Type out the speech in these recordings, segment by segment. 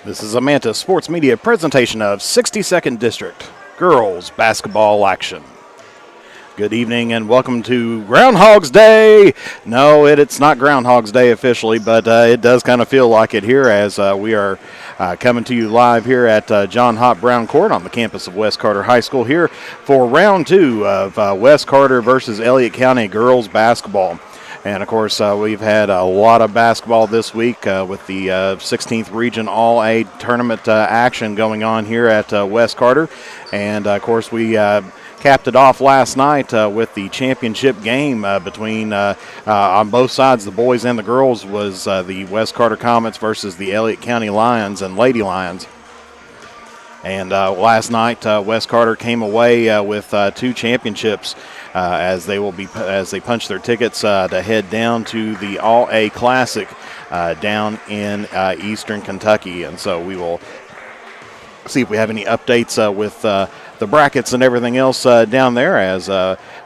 This is a Manta Sports Media presentation of 62nd District Girls Basketball Action. Good evening and welcome to Groundhog's Day. No, it's not Groundhog's Day officially, but it does kind of feel like it here as we are coming to you live here at John Hop Brown Court on the campus of West Carter High School here for round two of West Carter versus Elliott County girls basketball. And, of course, we've had a lot of basketball this week with the 16th Region All-A tournament action going on here at West Carter. And, of course, we capped it off last night with the championship game between, on both sides, the boys and the girls, was the West Carter Comets versus the Elliott County Lions and Lady Lions. And last night, West Carter came away with two championships as they punch their tickets to head down to the All-A Classic down in Eastern Kentucky. And so we will see if we have any updates with the brackets and everything else down there, as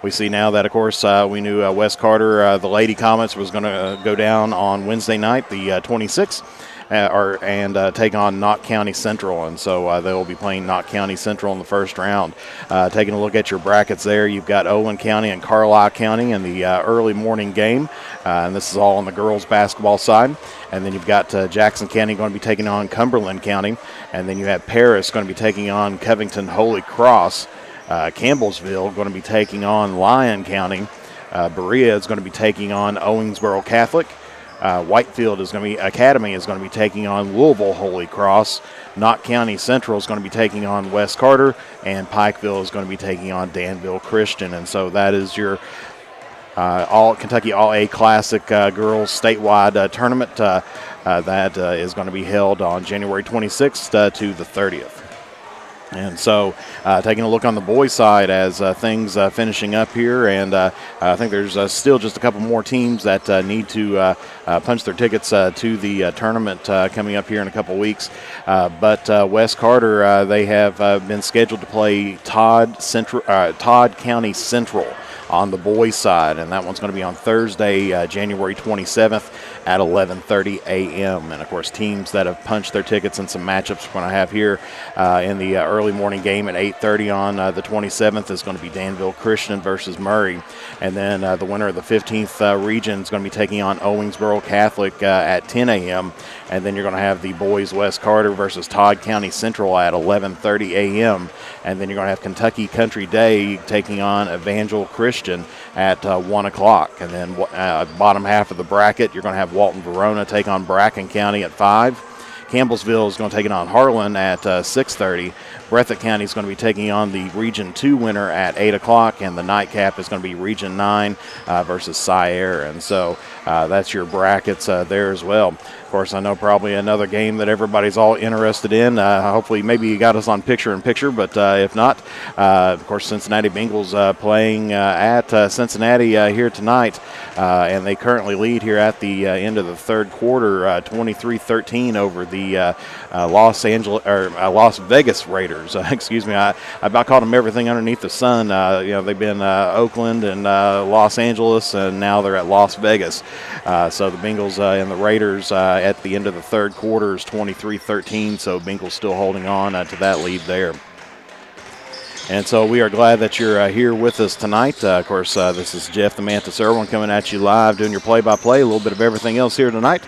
we see now that, of course, we knew West Carter, the Lady Comets, was going to go down on Wednesday night, the 26th. And take on Knott County Central, and so they will be playing Knott County Central in the first round. Taking a look at your brackets there, you've got Owen County and Carlisle County in the early morning game, and this is all on the girls basketball side. And then you've got Jackson County going to be taking on Cumberland County, and then you have Paris going to be taking on Covington Holy Cross. Campbellsville going to be taking on Lyon County. Berea is going to be taking on Owensboro Catholic. Whitefield Academy is going to be taking on Louisville Holy Cross. Knott County Central is going to be taking on West Carter, and Pikeville is going to be taking on Danville Christian. And so that is your Kentucky All-A Classic Girls Statewide Tournament that is going to be held on January 26th to the 30th. And so taking a look on the boys' side as things finishing up here, and I think there's still just a couple more teams that need to punch their tickets to the tournament coming up here in a couple weeks. But West Carter, they have been scheduled to play Todd County Central on the boys' side, and that one's going to be on Thursday, January 27th at 11:30 a.m. And, of course, teams that have punched their tickets and some matchups we're going to have here in the early morning game at 8:30 on the 27th is going to be Danville Christian versus Murray. And then the winner of the 15th region is going to be taking on Owensboro Catholic at 10 a.m. And then you're going to have the boys West Carter versus Todd County Central at 11:30 a.m. And then you're going to have Kentucky Country Day taking on Evangel Christian at 1 o'clock. And then bottom half of the bracket, you're going to have Walton Verona take on Bracken County at 5. Campbellsville is going to take it on Harlan at 6:30. Breathitt County is going to be taking on the Region 2 winner at 8 o'clock, and the nightcap is going to be Region 9 versus Sierre. And so that's your brackets there as well. Of course, I know probably another game that everybody's all interested in. Hopefully, maybe you got us on picture-in-picture, but if not, of course, Cincinnati Bengals playing at Cincinnati here tonight, and they currently lead here at the end of the third quarter, 23-13 over the Las Vegas Raiders. Excuse me, I about called them everything underneath the sun. They've been Oakland and Los Angeles, and now they're at Las Vegas. So the Bengals and the Raiders at the end of the third quarter is 23-13, so Bengals still holding on to that lead there. And so we are glad that you're here with us tonight. Of course, this is Jeff the Mantis Irwin coming at you live, doing your play-by-play, a little bit of everything else here tonight.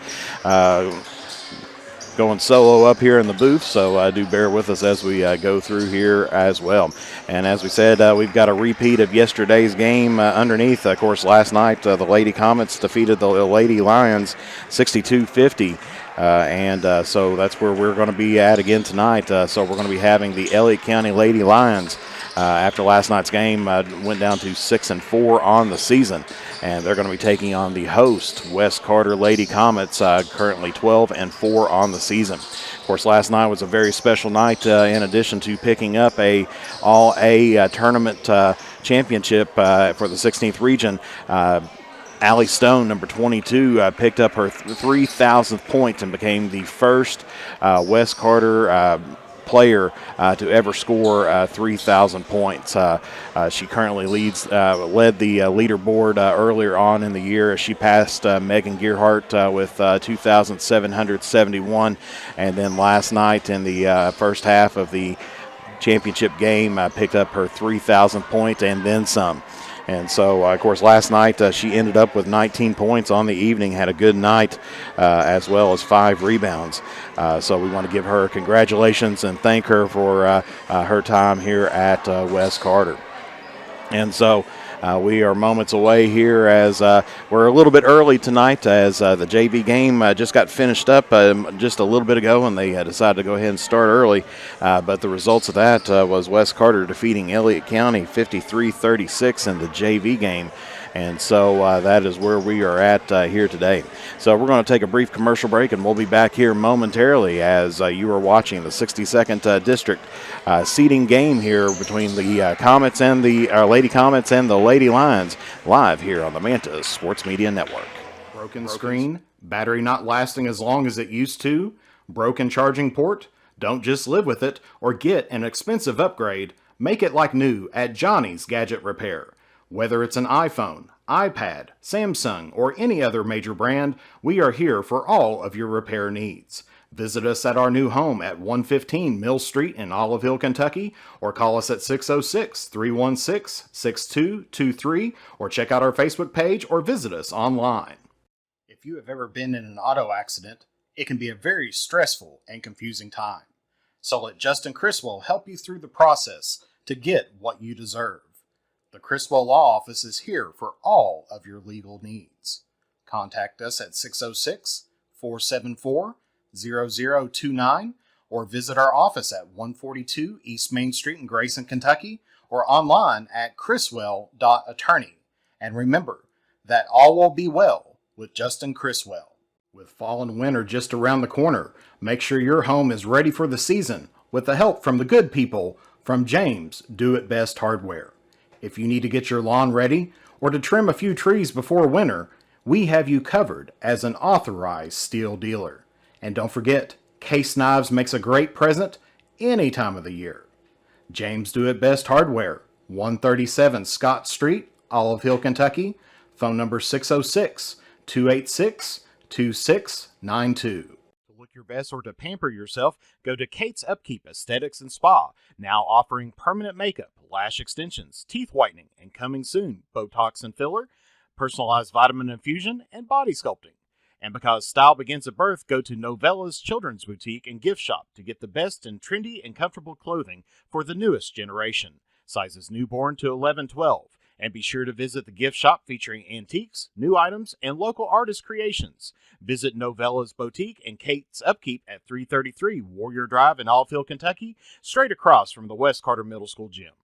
Going solo up here in the booth, so do bear with us as we go through here as well. And as we said, we've got a repeat of yesterday's game underneath. Of course, last night the Lady Comets defeated the Lady Lions 62-50. So that's where we're going to be at again tonight. So we're going to be having the Elliott County Lady Lions after last night's game went down to 6-4 on the season. And they're going to be taking on the host, West Carter Lady Comets, currently 12-4 on the season. Of course, last night was a very special night in addition to picking up a All-A tournament championship for the 16th region. Allie Stone, number 22, picked up her 3,000th point and became the first West Carter player to ever score 3,000 points. She currently led the leaderboard earlier on in the year as she passed Megan Gearhart with 2,771. And then last night in the first half of the championship game, picked up her 3,000 point and then some. And so, of course, last night she ended up with 19 points on the evening, had a good night, as well as 5 rebounds. So we want to give her congratulations and thank her for her time here at West Carter. And so we are moments away here as we're a little bit early tonight as the JV game just got finished up just a little bit ago, and they decided to go ahead and start early. But the results of that was West Carter defeating Elliott County 53-36 in the JV game. And so that is where we are at here today. So we're going to take a brief commercial break, and we'll be back here momentarily as you are watching the 62nd District seeding game here between the Comets and the Lady Comets and the Lady Lions live here on the Manta Sports Media Network. Broken screen, battery not lasting as long as it used to, broken charging port? Don't just live with it or get an expensive upgrade. Make it like new at Johnny's Gadget Repair. Whether it's an iPhone, iPad, Samsung, or any other major brand, we are here for all of your repair needs. Visit us at our new home at 115 Mill Street in Olive Hill, Kentucky, or call us at 606-316-6223, or check out our Facebook page or visit us online. If you have ever been in an auto accident, it can be a very stressful and confusing time. So let Justin Criswell help you through the process to get what you deserve. The Criswell Law Office is here for all of your legal needs. Contact us at 606-474-0029 or visit our office at 142 East Main Street in Grayson, Kentucky, or online at criswell.attorney. And remember that all will be well with Justin Criswell. With fall and winter just around the corner, make sure your home is ready for the season with the help from the good people from James Do It Best Hardware. If you need to get your lawn ready or to trim a few trees before winter, we have you covered as an authorized steel dealer. And don't forget, Case Knives makes a great present any time of the year. James Do It Best Hardware, 137 Scott Street, Olive Hill, Kentucky. Phone number 606-286-2692. Look your best or to pamper yourself, go to Kate's Upkeep Aesthetics and Spa, now offering permanent makeup, lash extensions, teeth whitening, and coming soon, Botox and filler, personalized vitamin infusion, and body sculpting. And because style begins at birth, go to Novella's Children's Boutique and Gift Shop to get the best in trendy and comfortable clothing for the newest generation, sizes newborn to 11-12. And be sure to visit the gift shop featuring antiques, new items, and local artist creations. Visit Novella's Boutique and Kate's Upkeep at 333 Warrior Drive in Olive Hill, Kentucky, straight across from the West Carter Middle School gym.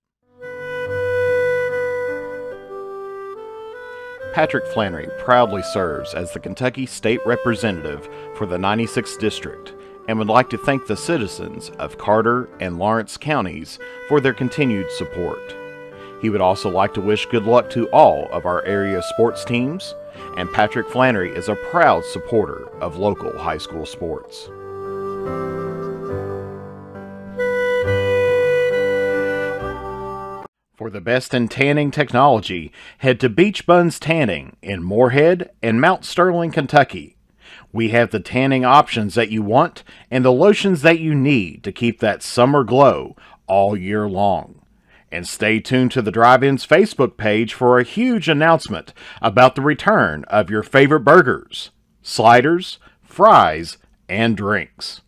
Patrick Flannery proudly serves as the Kentucky State Representative for the 96th District and would like to thank the citizens of Carter and Lawrence counties for their continued support. He would also like to wish good luck to all of our area sports teams, and Patrick Flannery is a proud supporter of local high school sports. For the best in tanning technology, head to Beach Buns Tanning in Moorhead and Mount Sterling, Kentucky. We have the tanning options that you want and the lotions that you need to keep that summer glow all year long. And stay tuned to the Drive-In's Facebook page for a huge announcement about the return of your favorite burgers, sliders, fries, and drinks.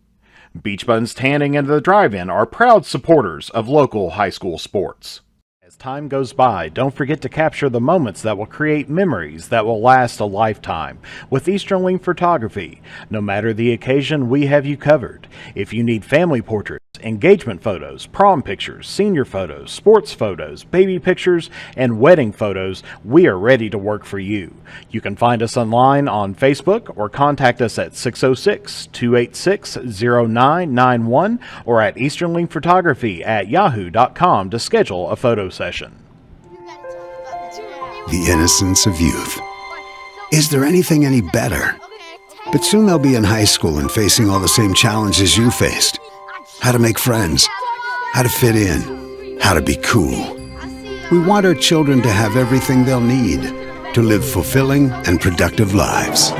Beach Buns Tanning and the Drive-In are proud supporters of local high school sports. As time goes by, don't forget to capture the moments that will create memories that will last a lifetime with Easterling Photography. No matter the occasion, we have you covered. If you need family portraits, engagement photos, prom pictures, senior photos, sports photos, baby pictures, and wedding photos, we are ready to work for you. You can find us online on Facebook or contact us at 606-286-0991 or at easterlingphotography@yahoo.com to schedule a photo session. The innocence of youth. Is there anything any better? But soon they'll be in high school and facing all the same challenges you faced. how to make friends, how to fit in, how to be cool. We want our children to have everything they'll need to live fulfilling and productive lives.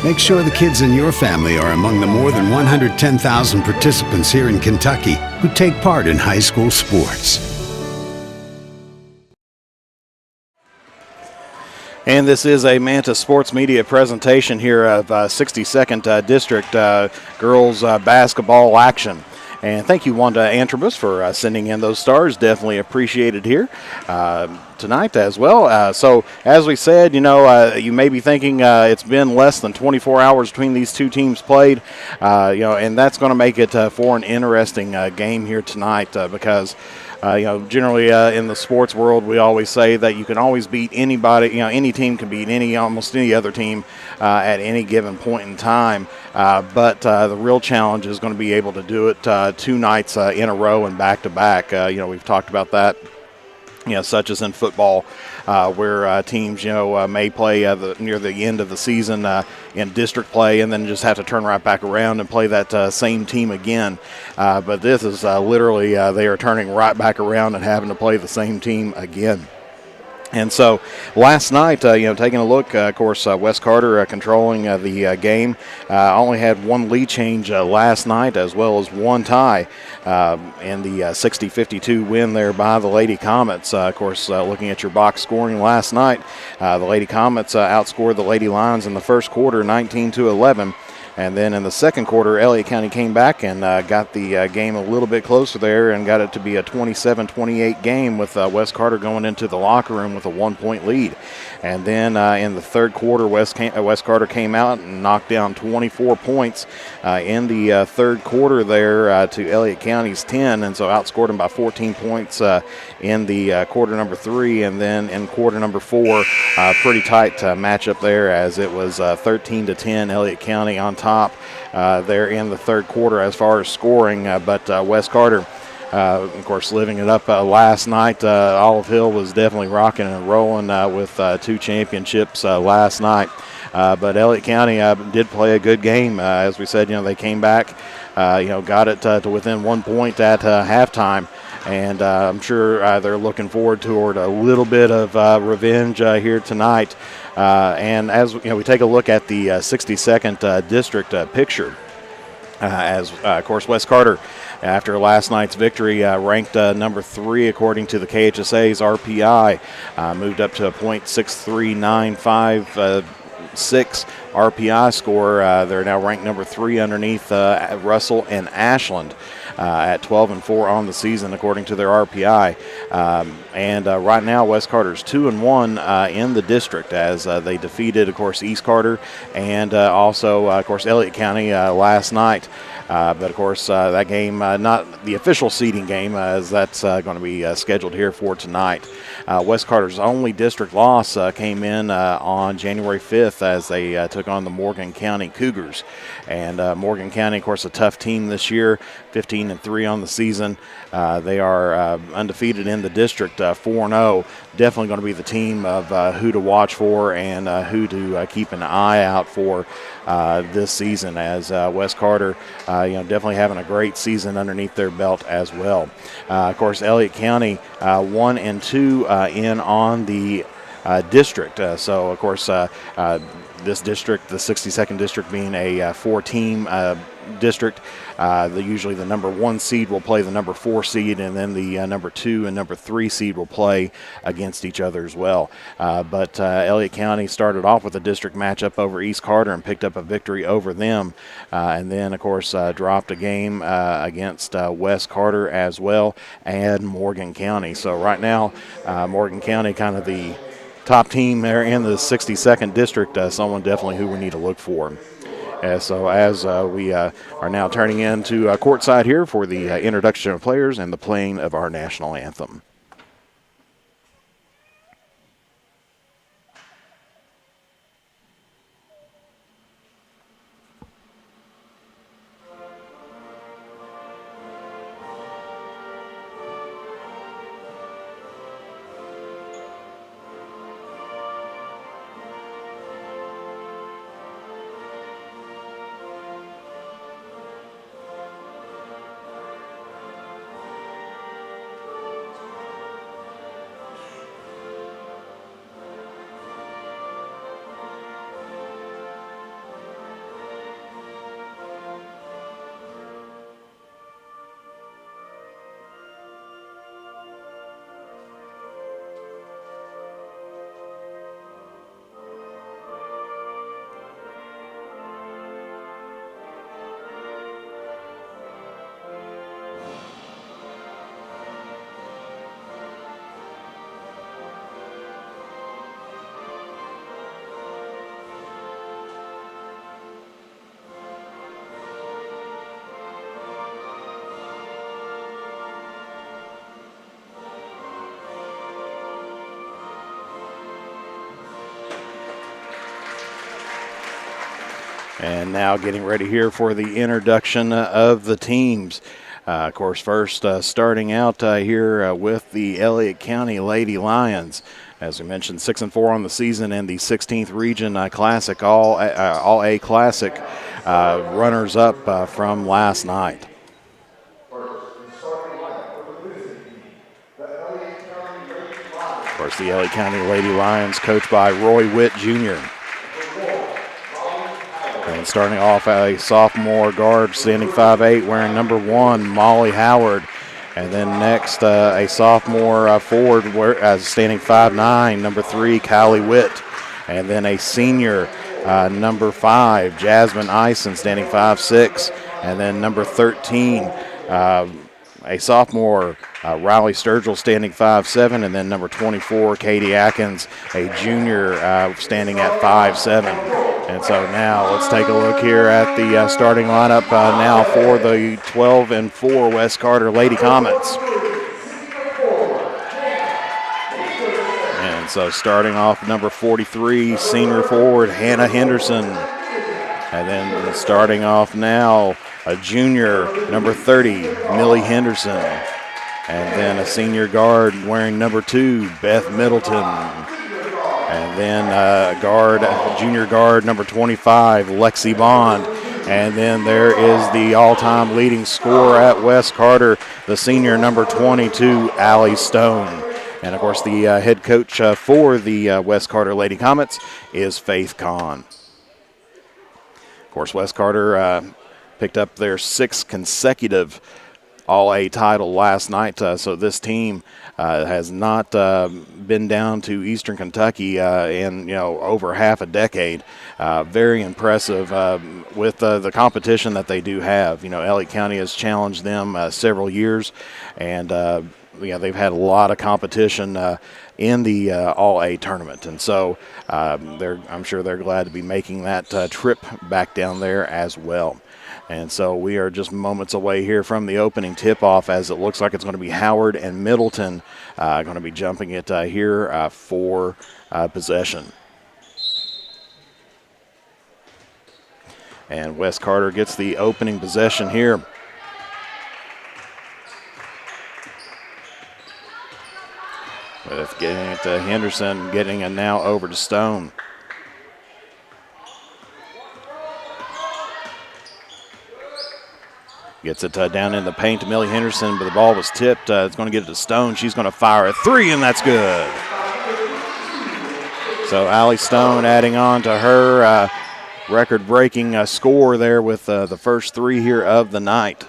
Make sure the kids in your family are among the more than 110,000 participants here in Kentucky who take part in high school sports. And this is a Manta Sports Media presentation here of 62nd District Girls Basketball action. And thank you, Wanda Antrobus, for sending in those stars. Definitely appreciated here tonight as well. So, as we said, you may be thinking it's been less than 24 hours between these two teams played, and that's going to make it for an interesting game here tonight because generally in the sports world, we always say that you can always beat anybody. Any team can beat almost any other team at any given point in time. But the real challenge is going to be able to do it 2 nights in a row and back to back. We've talked about that. Such as in football, where teams, may play near the end of the season in district play and then just have to turn right back around and play that same team again. But this is literally they are turning right back around and having to play the same team again. And so last night, taking a look, of course, West Carter controlling the game. Only had 1 lead change last night as well as 1 tie in the 60-52 win there by the Lady Comets. Of course, looking at your box scoring last night, the Lady Comets outscored the Lady Lions in the first quarter 19-11. And then in the second quarter, Elliott County came back and got the game a little bit closer there and got it to be a 27-28 game with West Carter going into the locker room with a 1-point lead. And then in the third quarter, West Carter came out and knocked down 24 points in the third quarter there to Elliott County's 10, and so outscored them by 14 points in the quarter number 3. And then in quarter number 4, pretty tight matchup there as it was 13-10 Elliott County on top there in the third quarter as far as scoring, but West Carter, of course, living it up last night. Olive Hill was definitely rocking and rolling with 2 championships last night. But Elliott County did play a good game. As we said, they came back, got it to within 1 point at halftime. And I'm sure they're looking forward toward a little bit of revenge here tonight. And as we take a look at the 62nd District picture, as of course West Carter, after last night's victory, ranked number 3 according to the KHSAA's RPI, moved up to a .63956 RPI score. They're now ranked number 3 underneath Russell and Ashland. At 12-4 on the season, according to their RPI. And right now, West Carter's 2-1 in the district as they defeated, of course, East Carter and also, of course, Elliott County last night. But, of course, that game, not the official seeding game, as that's going to be scheduled here for tonight. West Carter's only district loss came in on January 5th as they took on the Morgan County Cougars. And Morgan County, of course, a tough team this year, 15-3 on the season. They are undefeated in the district, 4-0. Definitely going to be the team of who to watch for and who to keep an eye out for this season, as West Carter, definitely having a great season underneath their belt as well. Of course, Elliott County 1-2 in on the district. So, of course, this district, the 62nd district, being a 4-team district, usually the number 1 seed will play the number 4 seed, and then the number 2 and number 3 seed will play against each other as well. But Elliott County started off with a district matchup over East Carter and picked up a victory over them, and then, of course, dropped a game against West Carter as well and Morgan County. So right now, Morgan County kind of the top team there in the 62nd district, someone definitely who we need to look for. So as we are now turning into courtside here for the introduction of players and the playing of our national anthem. And now getting ready here for the introduction of the teams. Of course, first starting out here with the Elliott County Lady Lions. As we mentioned, 6-4 on the season in the 16th Region Classic, All A Classic, runners-up from last night. Of course, the Elliott County Lady Lions, coached by Roy Witt Jr. And starting off a sophomore guard, standing 5'8", wearing number 1, Molly Howard. And then next, a sophomore forward, standing 5'9", number 3, Kylie Witt. And then a senior, number 5, Jasmine Eisen, standing 5'6". And then number 13, a sophomore, Riley Sturgill, standing 5'7", and then number 24, Katie Atkins, a junior, standing at 5'7". And so now let's take a look here at the starting lineup now for the 12-4 West Carter Lady Comets. And so starting off number 43, senior forward, Hannah Henderson. And then starting off now, a junior, number 30, Millie Henderson. And then a senior guard wearing number 2, Beth Middleton. And then junior guard, number 25, Lexi Bond. And then there is the all-time leading scorer at West Carter, the senior, number 22, Allie Stone. And, of course, the head coach for the West Carter Lady Comets is Faith Kahn. Of course, West Carter picked up their 6th consecutive All-A title last night, so this team has not been down to Eastern Kentucky in over half a decade. Very impressive with the competition that they do have. Elliott County has challenged them several years, and they've had a lot of competition in the All-A tournament, and so I'm sure they're glad to be making that trip back down there as well. And so we are just moments away here from the opening tip-off, as it looks like it's going to be Howard and Middleton going to be jumping it here for possession. And West Carter gets the opening possession here. With getting it to Henderson, getting it now over to Stone. Gets it down in the paint to Millie Henderson, but the ball was tipped. It's going to get it to Stone. She's going to fire a 3, and that's good. So Allie Stone adding on to her record-breaking score there with the first 3 here of the night.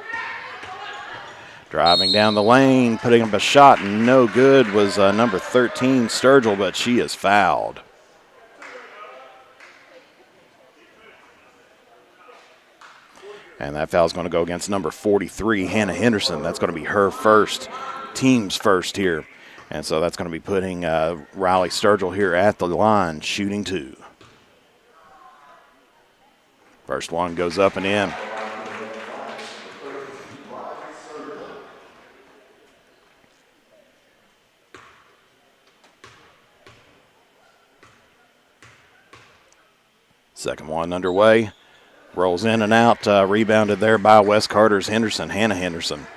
Driving down the lane, putting up a shot, no good, was number 13, Sturgill, but she is fouled. And that foul is going to go against number 43, Hannah Henderson. That's going to be her first, team's first here. And so that's going to be putting Riley Sturgill here at the line, shooting 2. First one goes up and in. Second one underway. Rolls in and out, rebounded there by West Carter's Hannah Henderson.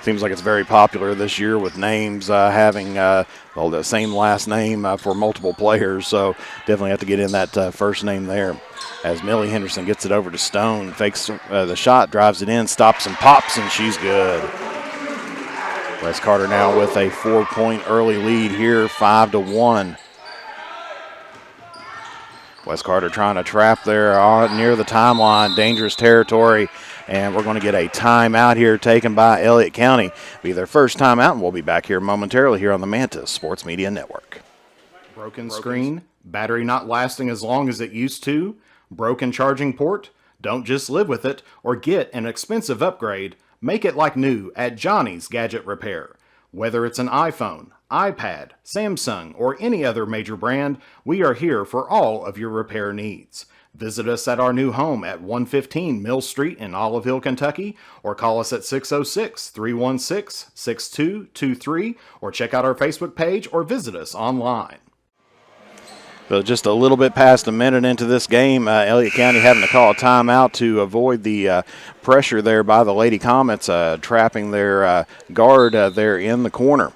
Seems like it's very popular this year with names having the same last name for multiple players, so definitely have to get in that first name there. As Millie Henderson gets it over to Stone, fakes the shot, drives it in, stops and pops, and she's good. West Carter now with a 4-point early lead here, 5-1. West Carter trying to trap there near the timeline, dangerous territory, and we're going to get a timeout here taken by Elliott County. Be their first timeout, and we'll be back here momentarily here on the Mantis Sports Media Network. Broken screen, battery not lasting as long as it used to, broken charging port? Don't just live with it or get an expensive upgrade. Make it like new at Johnny's Gadget Repair. Whether it's an iPhone, iPad, Samsung, or any other major brand, we are here for all of your repair needs. Visit us at our new home at 115 Mill Street in Olive Hill, Kentucky, or call us at 606-316-6223, or check out our Facebook page or visit us online. So just a little bit past a minute into this game, Elliott County having to call a timeout to avoid the pressure there by the Lady Comets, trapping their guard there in the corner.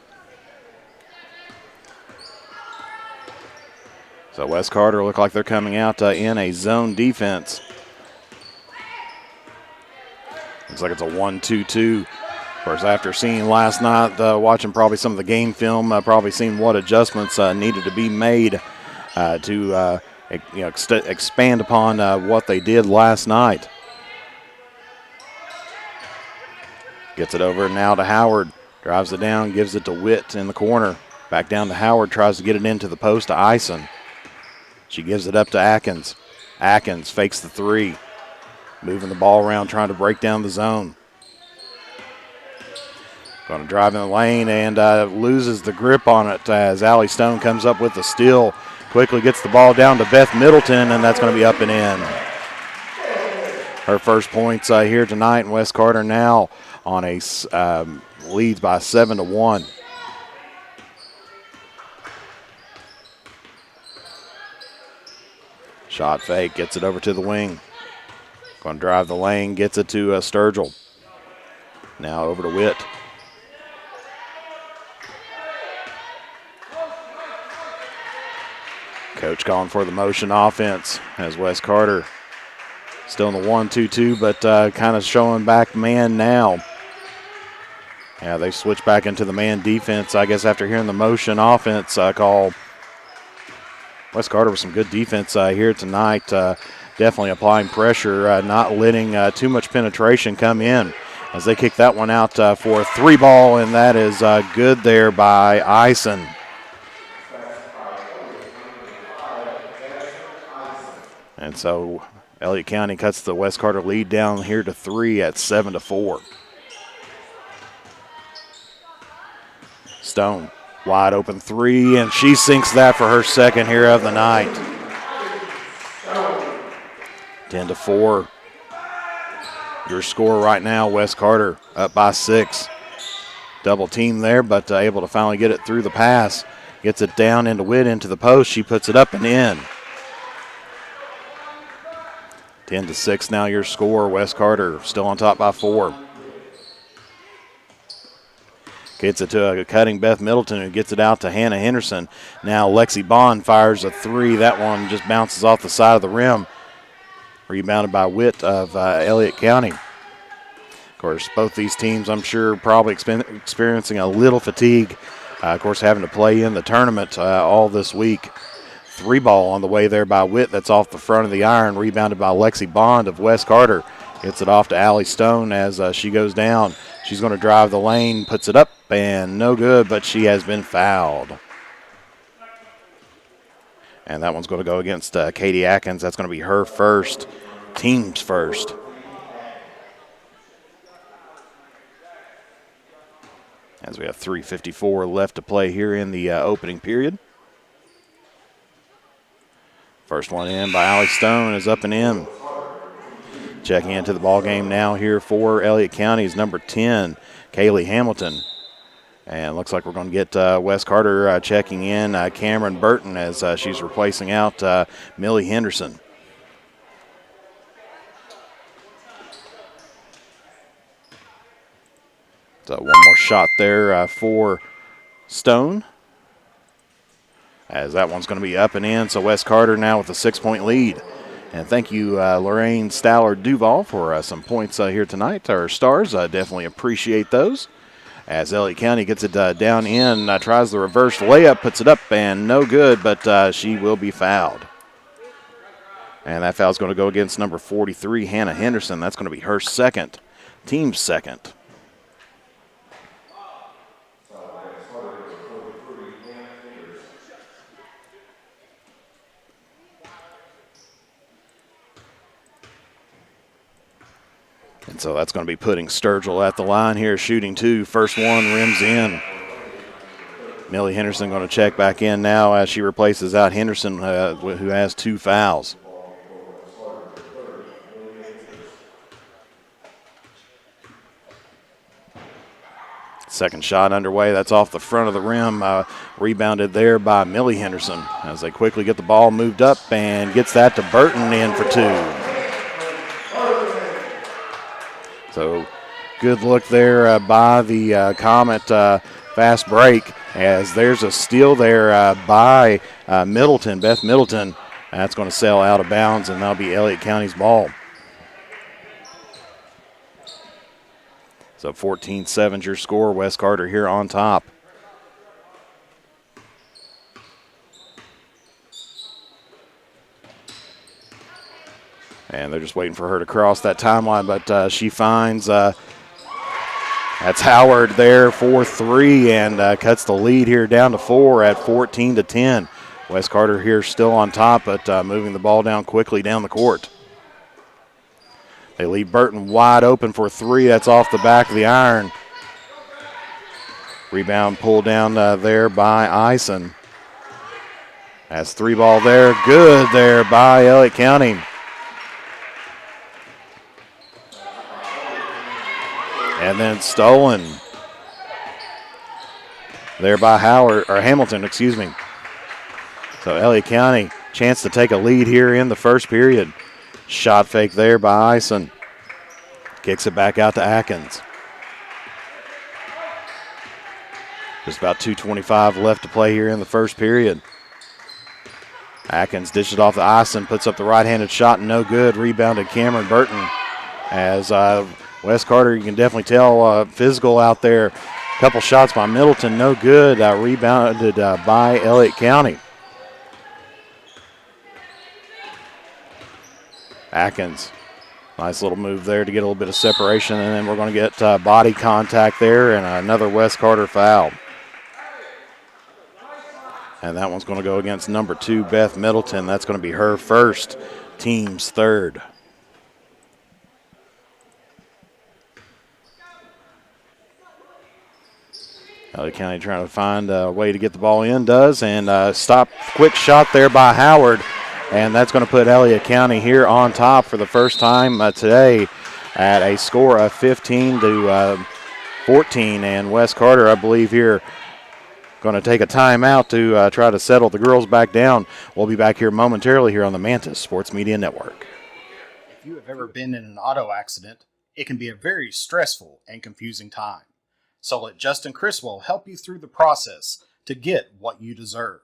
So West Carter look like they're coming out in a zone defense. Looks like it's a 1-2-2. Of course, after seeing last night, watching probably some of the game film, probably seeing what adjustments needed to be made to expand upon what they did last night. Gets it over now to Howard. Drives it down, gives it to Witt in the corner. Back down to Howard, tries to get it into the post to Eisen. She gives it up to Atkins. Atkins fakes the three. Moving the ball around, trying to break down the zone. Going to drive in the lane and loses the grip on it as Allie Stone comes up with the steal. Quickly gets the ball down to Beth Middleton, and that's going to be up and in. Her first points here tonight, and West Carter now on a leads by 7-1. Shot fake, gets it over to the wing. Going to drive the lane, gets it to Sturgill. Now over to Witt. Coach calling for the motion offense as West Carter still in the 1-2-2, but kind of showing back man now. Yeah, they switched back into the man defense, I guess, after hearing the motion offense call. West Carter with some good defense here tonight. Definitely applying pressure, not letting too much penetration come in as they kick that one out for a three ball, and that is good there by Eisen. And so Elliott County cuts the West Carter lead down here to 3 at 7-4. Stone, wide open three, and she sinks that for her second here of the night. 10-4. Your score right now, West Carter up by 6. Double team there, but able to finally get it through the pass. Gets it down into Witt into the post. She puts it up and in. 10-6 now your score. West Carter still on top by 4. Gets it to a cutting Beth Middleton, who gets it out to Hannah Henderson. Now Lexi Bond fires a three. That one just bounces off the side of the rim. Rebounded by Witt of Elliott County. Of course, both these teams, I'm sure, probably experiencing a little fatigue. Of course, having to play in the tournament all this week. Three ball on the way there by Witt. That's off the front of the iron. Rebounded by Lexi Bond of West Carter. Gets it off to Allie Stone as she goes down. She's going to drive the lane, puts it up, and no good, but she has been fouled. And that one's going to go against Katie Atkins. That's going to be her first, team's first. As we have 3:54 left to play here in the opening period. First one in by Allie Stone is up and in. Checking into the ball game now here for Elliott County is number 10, Kaylee Hamilton. And looks like we're going to get West Carter checking in Cameron Burton as she's replacing out Millie Henderson. So one more shot there for Stone. As that one's going to be up and in. So West Carter now with a 6-point lead. And thank you, Lorraine Stallard-Duval, for some points here tonight. Our stars, definitely appreciate those. As Elliott County gets it down in, tries the reverse layup, puts it up, and no good, but she will be fouled. And that foul's going to go against number 43, Hannah Henderson. That's going to be her second, team's second. And so that's going to be putting Sturgill at the line here, shooting two. First one rims in. Millie Henderson going to check back in now as she replaces out Henderson, who has 2 fouls. Second shot underway. That's off the front of the rim. Rebounded there by Millie Henderson as they quickly get the ball moved up and gets that to Burton in for 2. So good look there by the Comet fast break as there's a steal there by Middleton, Beth Middleton. That's going to sail out of bounds, and that'll be Elliott County's ball. So 14-7's your score. West Carter here on top. And they're just waiting for her to cross that timeline, but she finds that's Howard there for 3 and cuts the lead here down to 4 at 14-10. West Carter here still on top, but moving the ball down quickly down the court. They leave Burton wide open for 3. That's off the back of the iron. Rebound pulled down there by Eisen. Has 3 ball there. Good there by Elliott County. And then stolen there by Hamilton, excuse me. So Elliott County, chance to take a lead here in the first period. Shot fake there by Eisen. Kicks it back out to Atkins. Just about 2:25 left to play here in the first period. Atkins dishes it off to Eisen, puts up the right-handed shot, no good. Rebounded Cameron Burton. As West Carter, you can definitely tell physical out there. A couple shots by Middleton, no good. Rebounded by Elliott County. Atkins, nice little move there to get a little bit of separation, and then we're going to get body contact there and another West Carter foul. And that one's going to go against number 2, Beth Middleton. That's going to be her first, team's third. Elliott County trying to find a way to get the ball in, and stop, quick shot there by Howard. And that's going to put Elliott County here on top for the first time today at a score of 15-14. And West Carter, I believe, here going to take a timeout to try to settle the girls back down. We'll be back here momentarily here on the Mantis Sports Media Network. If you have ever been in an auto accident, it can be a very stressful and confusing time. So let Justin Criswell help you through the process to get what you deserve.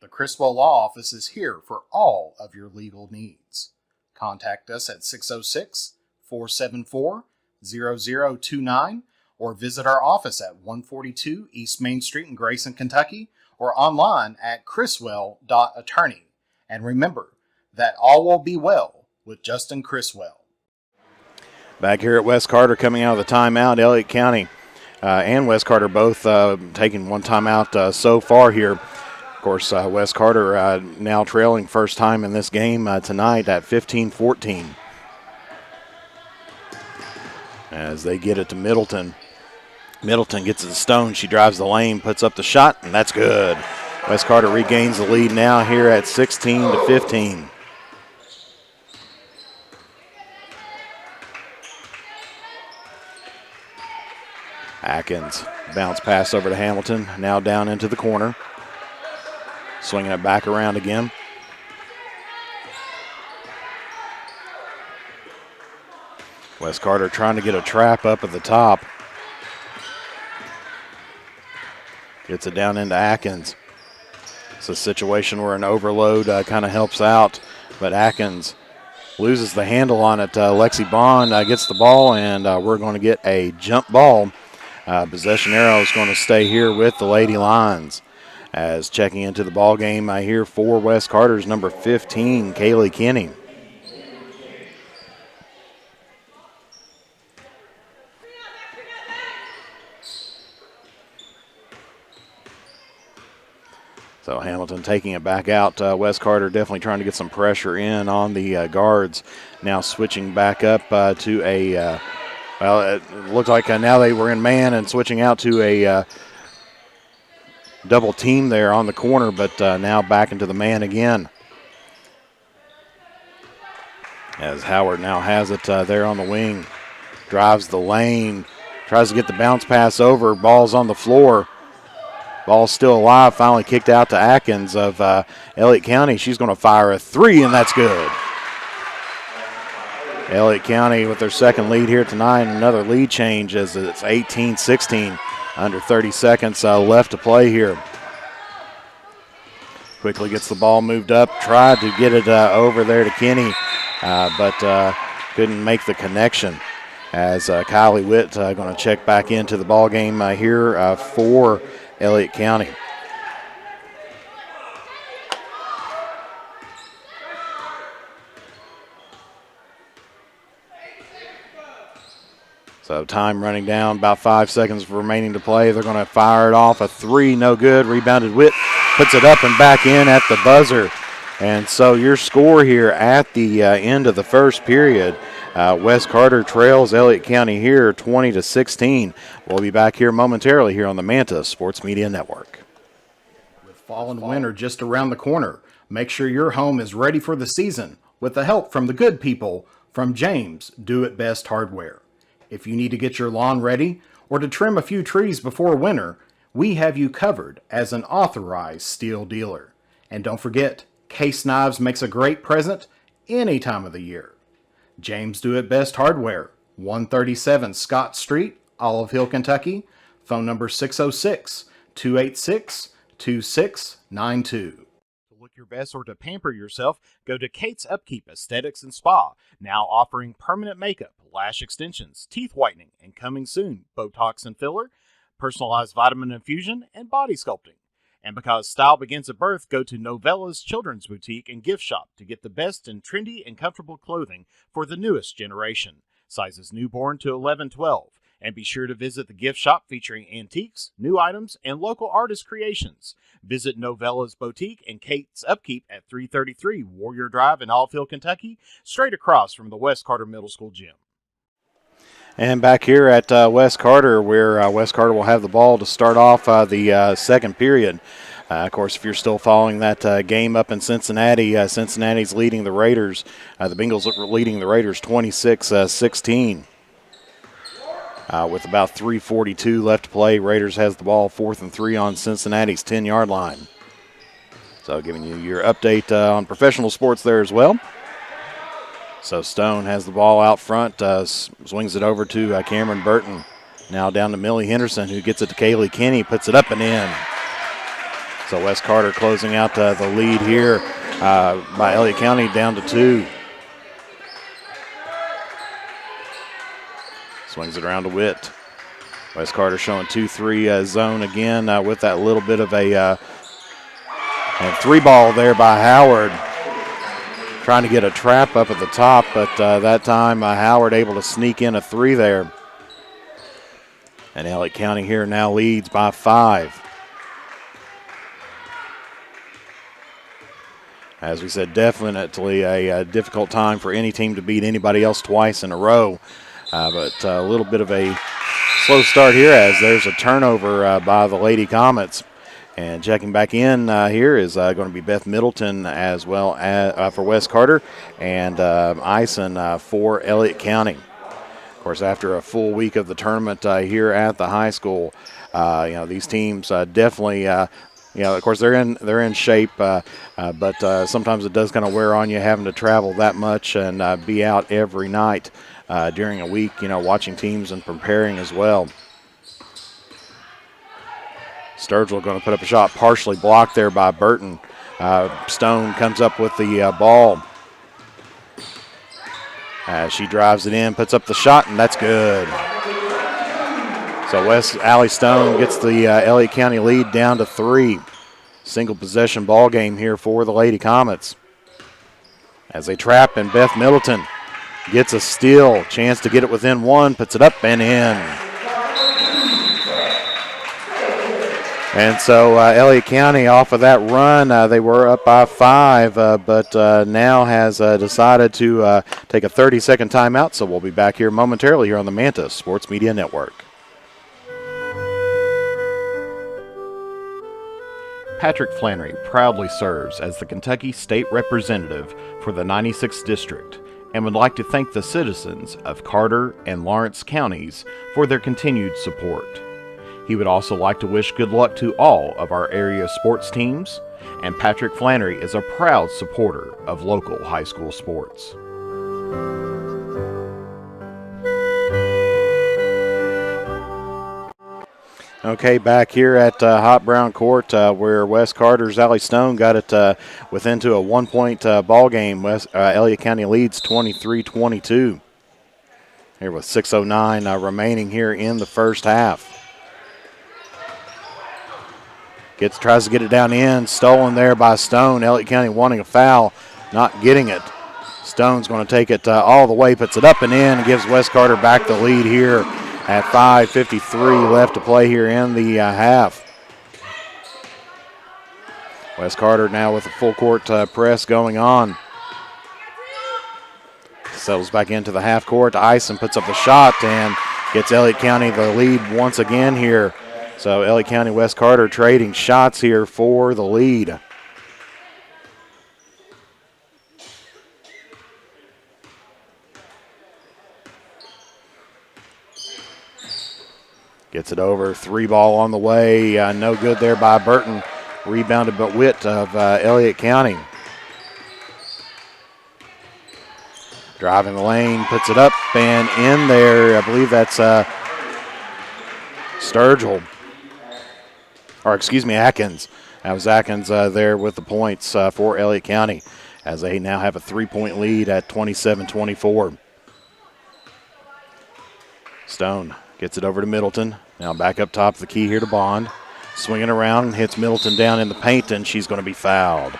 The Criswell Law Office is here for all of your legal needs. Contact us at 606-474-0029 or visit our office at 142 East Main Street in Grayson, Kentucky, or online at criswell.attorney. And remember that all will be well with Justin Criswell. Back here at West Carter coming out of the timeout, Elliott County and West Carter both taking one timeout so far here. Of course, West Carter now trailing first time in this game tonight at 15-14. As they get it to Middleton. Middleton gets it to Stone. She drives the lane, puts up the shot, and that's good. West Carter regains the lead now here at 16-15. Atkins, bounce pass over to Hamilton, now down into the corner. Swinging it back around again. West Carter trying to get a trap up at the top. Gets it down into Atkins. It's a situation where an overload kind of helps out, but Atkins loses the handle on it. Lexi Bond gets the ball, and we're going to get a jump ball. Possession arrow is going to stay here with the Lady Lions. As checking into the ball game, I hear for West Carter's number 15, Kaylee Kinney. So Hamilton taking it back out. West Carter definitely trying to get some pressure in on the guards. Now switching back up to a, well, it looked like now they were in man and switching out to a double team there on the corner, but now back into the man again. As Howard now has it there on the wing. Drives the lane, Tries to get the bounce pass over. Ball's on the floor. Ball's still alive. Finally kicked out to Atkins of Elliott County. She's going to fire a three, and that's good. Elliott County with their second lead here tonight. Another lead change as it's 18-16. Under 30 seconds left to play here. Quickly gets the ball moved up. Tried to get it over there to Kenny, but couldn't make the connection. As Kylie Witt going to check back into the ball game here for Elliott County. So time running down, about 5 seconds remaining to play. They're going to fire it off. A three, no good. Rebounded Witt, puts it up and back in at the buzzer. And so your score here at the end of the first period, West Carter trails Elliott County here 20-16. We'll be back here momentarily here on the Manta Sports Media Network. With fall and winter just around the corner, make sure your home is ready for the season with the help from the good people from James Do It Best Hardware. If you need to get your lawn ready or to trim a few trees before winter, we have you covered as an authorized steel dealer. And don't forget, Case Knives makes a great present any time of the year. James Do It Best Hardware, 137 Scott Street, Olive Hill, Kentucky. Phone number 606-286-2692. Look your best or to pamper yourself, go to Kate's Upkeep Aesthetics and Spa, now offering permanent makeup, lash extensions, teeth whitening, and coming soon, Botox and filler, personalized vitamin infusion, and body sculpting. And because style begins at birth, go to Novella's Children's Boutique and Gift Shop to get the best in trendy and comfortable clothing for the newest generation. Sizes newborn to 11-12. And be sure to visit the gift shop featuring antiques, new items, and local artist creations. Visit Novella's Boutique and Kate's Upkeep at 333 Warrior Drive in Olive Hill, Kentucky, straight across from the West Carter Middle School gym. And back here at West Carter, where West Carter will have the ball to start off the second period. Of course, if you're still following that game up in Cincinnati, Cincinnati's leading the Raiders. The Bengals are leading the Raiders 26-16. With about 3:42 left to play, Raiders has the ball 4th and 3 on Cincinnati's 10-yard line. So giving you your update on professional sports there as well. So Stone has the ball out front, swings it over to Cameron Burton. Now down to Millie Henderson, who gets it to Kaylee Kenny, puts it up and in. So West Carter closing out the lead here by Elliott County down to 2. Swings it around to Witt. West Carter showing 2-3 zone again with that little bit of a three ball there by Howard. Trying to get a trap up at the top, but that time Howard able to sneak in a three there. And Elliott County here now leads by 5. As we said, definitely a difficult time for any team to beat anybody else twice in a row. But a little bit of a slow start here as there's a turnover by the Lady Comets. And checking back in here is going to be Beth Middleton as well as, for West Carter and Ison for Elliott County. Of course, after a full week of the tournament here at the high school, these teams definitely of course they're in shape, but sometimes it does kind of wear on you having to travel that much and be out every night during a week, watching teams and preparing as well. Sturgill going to put up a shot, partially blocked there by Burton. Stone comes up with the ball. She drives it in, puts up the shot, and that's good. So Allie Stone gets the Elliott County lead down to 3. Single possession ball game here for the Lady Comets. As they trap, and Beth Middleton gets a steal. Chance to get it within 1, puts it up and in. And so Elliott County off of that run, they were up by 5, but now has decided to take a 30-second timeout. So we'll be back here momentarily here on the Manta Sports Media Network. Patrick Flannery proudly serves as the Kentucky State Representative for the 96th District and would like to thank the citizens of Carter and Lawrence counties for their continued support. He would also like to wish good luck to all of our area sports teams, and Patrick Flannery is a proud supporter of local high school sports. Okay, back here at Hot Brown Court where West Carter's Allie Stone got it within to a 1-point ball game. Elliott County leads 23-22. Here with 6:09 remaining here in the first half. Tries to get it down in, stolen there by Stone. Elliott County wanting a foul, not getting it. Stone's going to take it all the way, puts it up and in, and gives West Carter back the lead here at 5:53 left to play here in the half. West Carter now with a full court press going on. Settles back into the half court. Ison puts up the shot and gets Elliott County the lead once again here. So Elliott County, West Carter trading shots here for the lead. Gets it over, 3-ball on the way, no good there by Burton. Rebounded but Witt of Elliott County. Driving the lane, puts it up and in there. I believe that's Sturgill. Or excuse me, Atkins. That was Atkins there with the points for Elliott County as they now have a 3-point lead at 27-24. Stone gets it over to Middleton. Now back up top of the key here to Bond. Swinging around, hits Middleton down in the paint, and she's going to be fouled.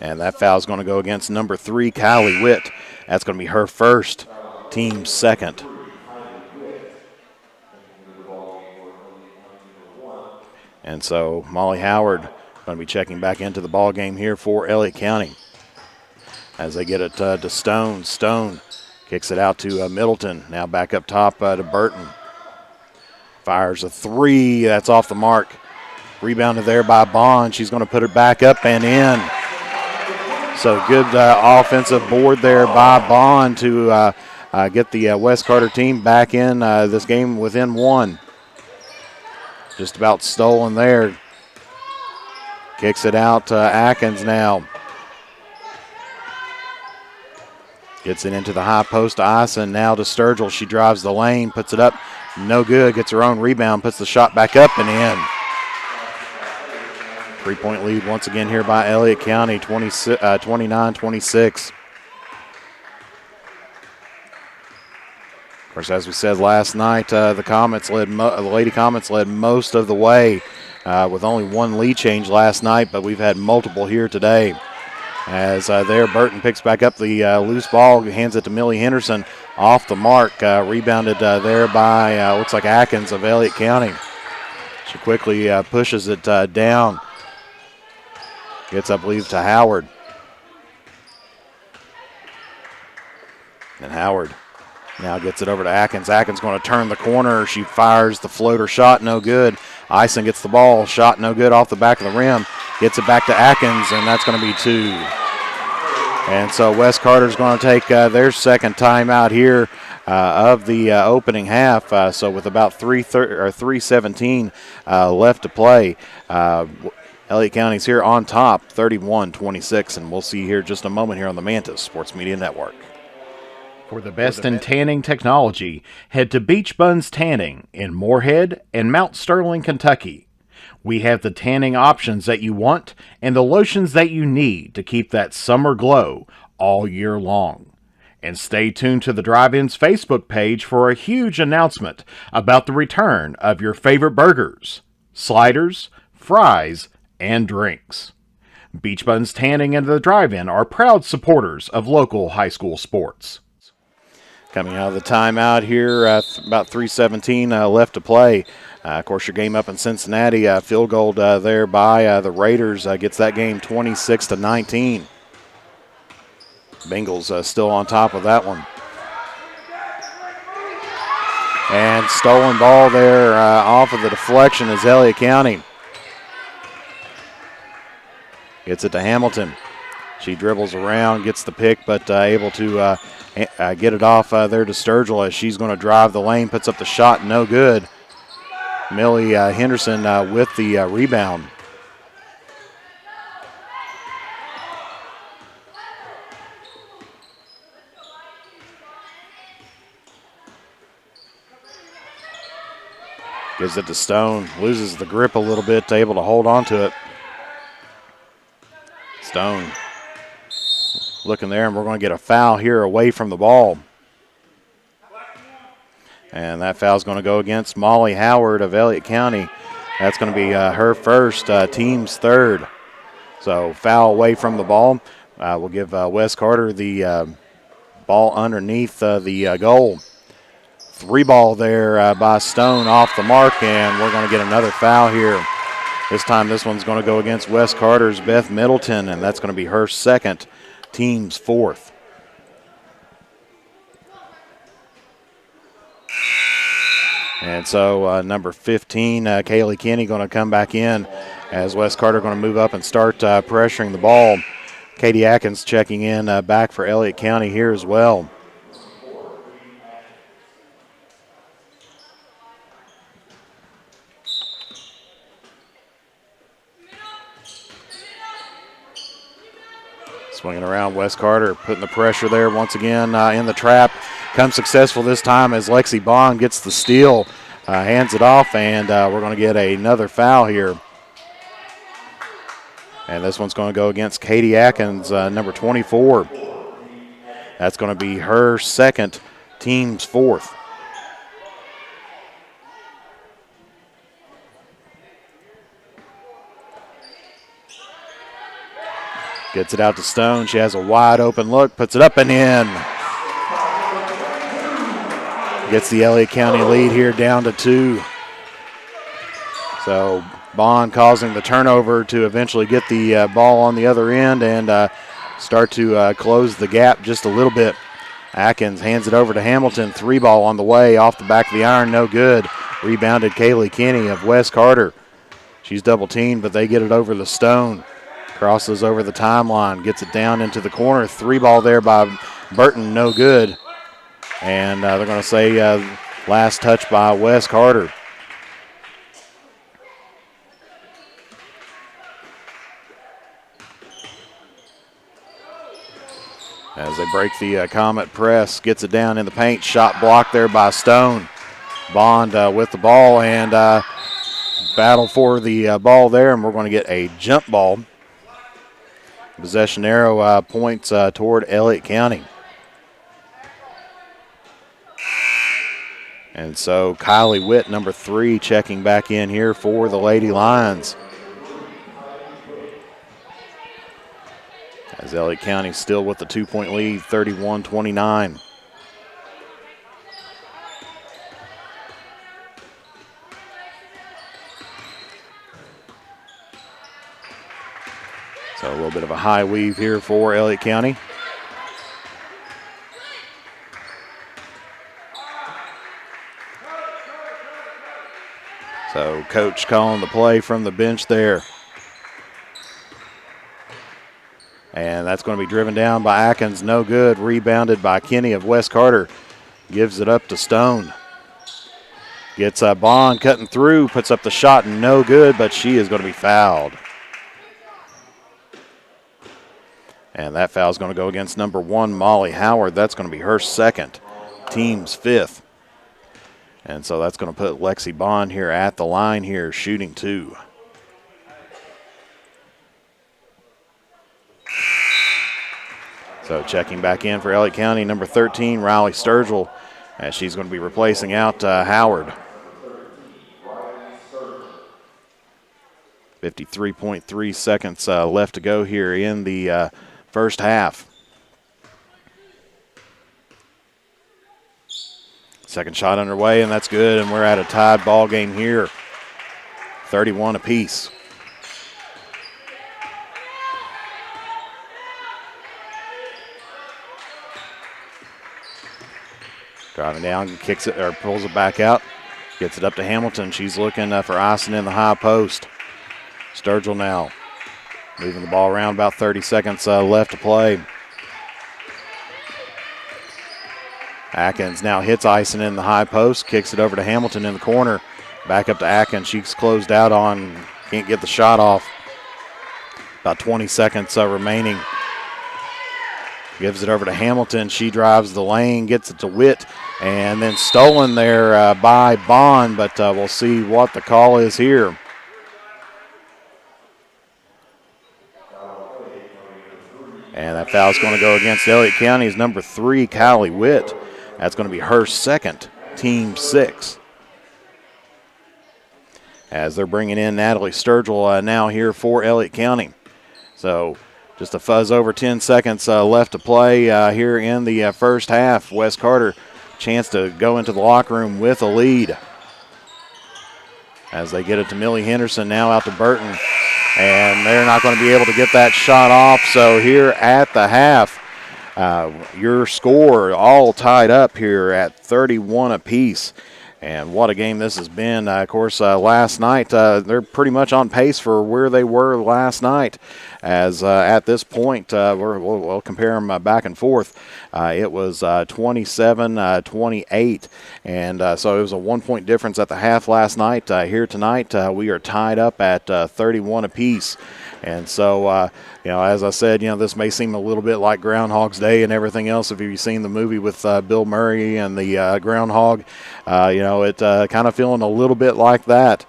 And that foul is going to go against number 3, Kylie Witt. That's going to be her first, team second. And so Molly Howard going to be checking back into the ball game here for Elliott County. As they get it to Stone. Stone kicks it out to Middleton. Now back up top to Burton. Fires a 3. That's off the mark. Rebounded there by Bond. She's going to put it back up and in. So good offensive board there by Bond to get the West Carter team back in this game within 1. Just about stolen there. Kicks it out to Atkins now. Gets it into the high post to Ison. Now to Sturgill. She drives the lane, puts it up. No good. Gets her own rebound, puts the shot back up and in. 3-point lead once again here by Elliott County, 29-26. Of course, as we said last night, the Lady Comets led most of the way with only 1 lead change last night, but we've had multiple here today. As there, Burton picks back up the loose ball, hands it to Millie Henderson off the mark, rebounded there by looks like Atkins of Elliott County. She quickly pushes it down. Gets, I believe, to Howard. And Howard now gets it over to Atkins. Atkins going to turn the corner. She fires the floater shot, no good. Ison gets the ball, shot no good off the back of the rim. Gets it back to Atkins, and that's going to be 2. And so West Carter's going to take their second timeout here of the opening half. So with about 3:17 left to play, Elliott County's here on top, 31-26, and we'll see here just a moment here on the Mantis Sports Media Network. For the best in tanning technology, head to Beach Buns Tanning in Moorhead and Mount Sterling, Kentucky. We have the tanning options that you want and the lotions that you need to keep that summer glow all year long. And stay tuned to the Drive-In's Facebook page for a huge announcement about the return of your favorite burgers, sliders, fries, and drinks. Beach Buns Tanning and the Drive-In are proud supporters of local high school sports. Coming out of the timeout here, about 3:17 left to play. Of course, your game up in Cincinnati, field goal there by the Raiders gets that game 26-19. Bengals still on top of that one. And stolen ball there off of the deflection is Elliott County. Gets it to Hamilton. She dribbles around, gets the pick, but able to get it off there to Sturgill as she's going to drive the lane, puts up the shot, no good. Millie Henderson with the rebound. Gives it to Stone, loses the grip a little bit, able to hold on to it. Stone looking there, and we're going to get a foul here away from the ball. And that foul is going to go against Molly Howard of Elliott County. That's going to be her first, team's third. So foul away from the ball. We'll give Wes Carter the ball underneath the goal. 3-ball there by Stone off the mark, and we're going to get another foul here. This time this one's going to go against Wes Carter's Beth Middleton, and that's going to be her second, team's fourth. And so number 15, Kaylee Kinney, going to come back in as Wes Carter going to move up and start pressuring the ball. Katie Atkins checking in back for Elliott County here as well. Swinging around, Wes Carter putting the pressure there once again in the trap. Comes successful this time as Lexi Bond gets the steal, hands it off, and we're going to get another foul here. And this one's going to go against Katie Atkins, number 24. That's going to be her second, team's fourth. Gets it out to Stone. She has a wide open look, puts it up and in. Gets the Elliott County lead here down to 2. So Bond causing the turnover to eventually get the ball on the other end and start to close the gap just a little bit. Atkins hands it over to Hamilton. 3-ball on the way, off the back of the iron, no good. Rebounded Kaylee Kinney of Wes Carter. She's double teamed, but they get it over the Stone. Crosses over the timeline, gets it down into the corner. 3-ball there by Burton, no good. And they're going to say last touch by Wes Carter. As they break the Comet press, gets it down in the paint. Shot blocked there by Stone. Bond with the ball and battle for the ball there, and we're going to get a jump ball. Possession arrow points toward Elliott County. And so Kylie Witt, number 3, checking back in here for the Lady Lions. As Elliott County still with the 2-point lead, 31-29. So a little bit of a high weave here for Elliott County. So coach calling the play from the bench there. And that's going to be driven down by Atkins, no good. Rebounded by Kinney of Wes Carter. Gives it up to Stone. Gets Bond cutting through, puts up the shot, no good, but she is going to be fouled. And that foul is going to go against number 1, Molly Howard. That's going to be her second, team's 5th. And so that's going to put Lexi Bond here at the line here, shooting 2. So checking back in for Elliott County, number 13, Riley Sturgill, as she's going to be replacing out Howard. 53.3 seconds left to go here in the first half. Second shot underway, and that's good, and we're at a tied ball game here. 31 apiece. Driving down, kicks it or pulls it back out. Gets it up to Hamilton. She's looking for icing in the high post. Sturgill now Moving the ball around, about 30 seconds left to play. Atkins now hits Ison in the high post, kicks it over to Hamilton in the corner. Back up to Atkins. She's closed out on, can't get the shot off. About 20 seconds remaining. Gives it over to Hamilton. She drives the lane, gets it to Witt, and then stolen there by Bond, but we'll see what the call is here. And that foul is going to go against Elliott County's number 3, Kylie Witt. That's going to be her second, team 6. As they're bringing in Natalie Sturgill now here for Elliott County. So just a fuzz over 10 seconds left to play here in the first half. Wes Carter, chance to go into the locker room with a lead. As they get it to Millie Henderson, now out to Burton. And they're not going to be able to get that shot off. So here at the half, your score all tied up here at 31 apiece. And what a game this has been. Of course, last night, they're pretty much on pace for where they were last night. As at this point, we'll compare them back and forth. It was 27-28. And so it was a 1-point difference at the half last night. Here tonight, we are tied up at 31 apiece. And so, as I said, this may seem a little bit like Groundhog's Day and everything else. If you've seen the movie with Bill Murray and the groundhog, it kind of feeling a little bit like that.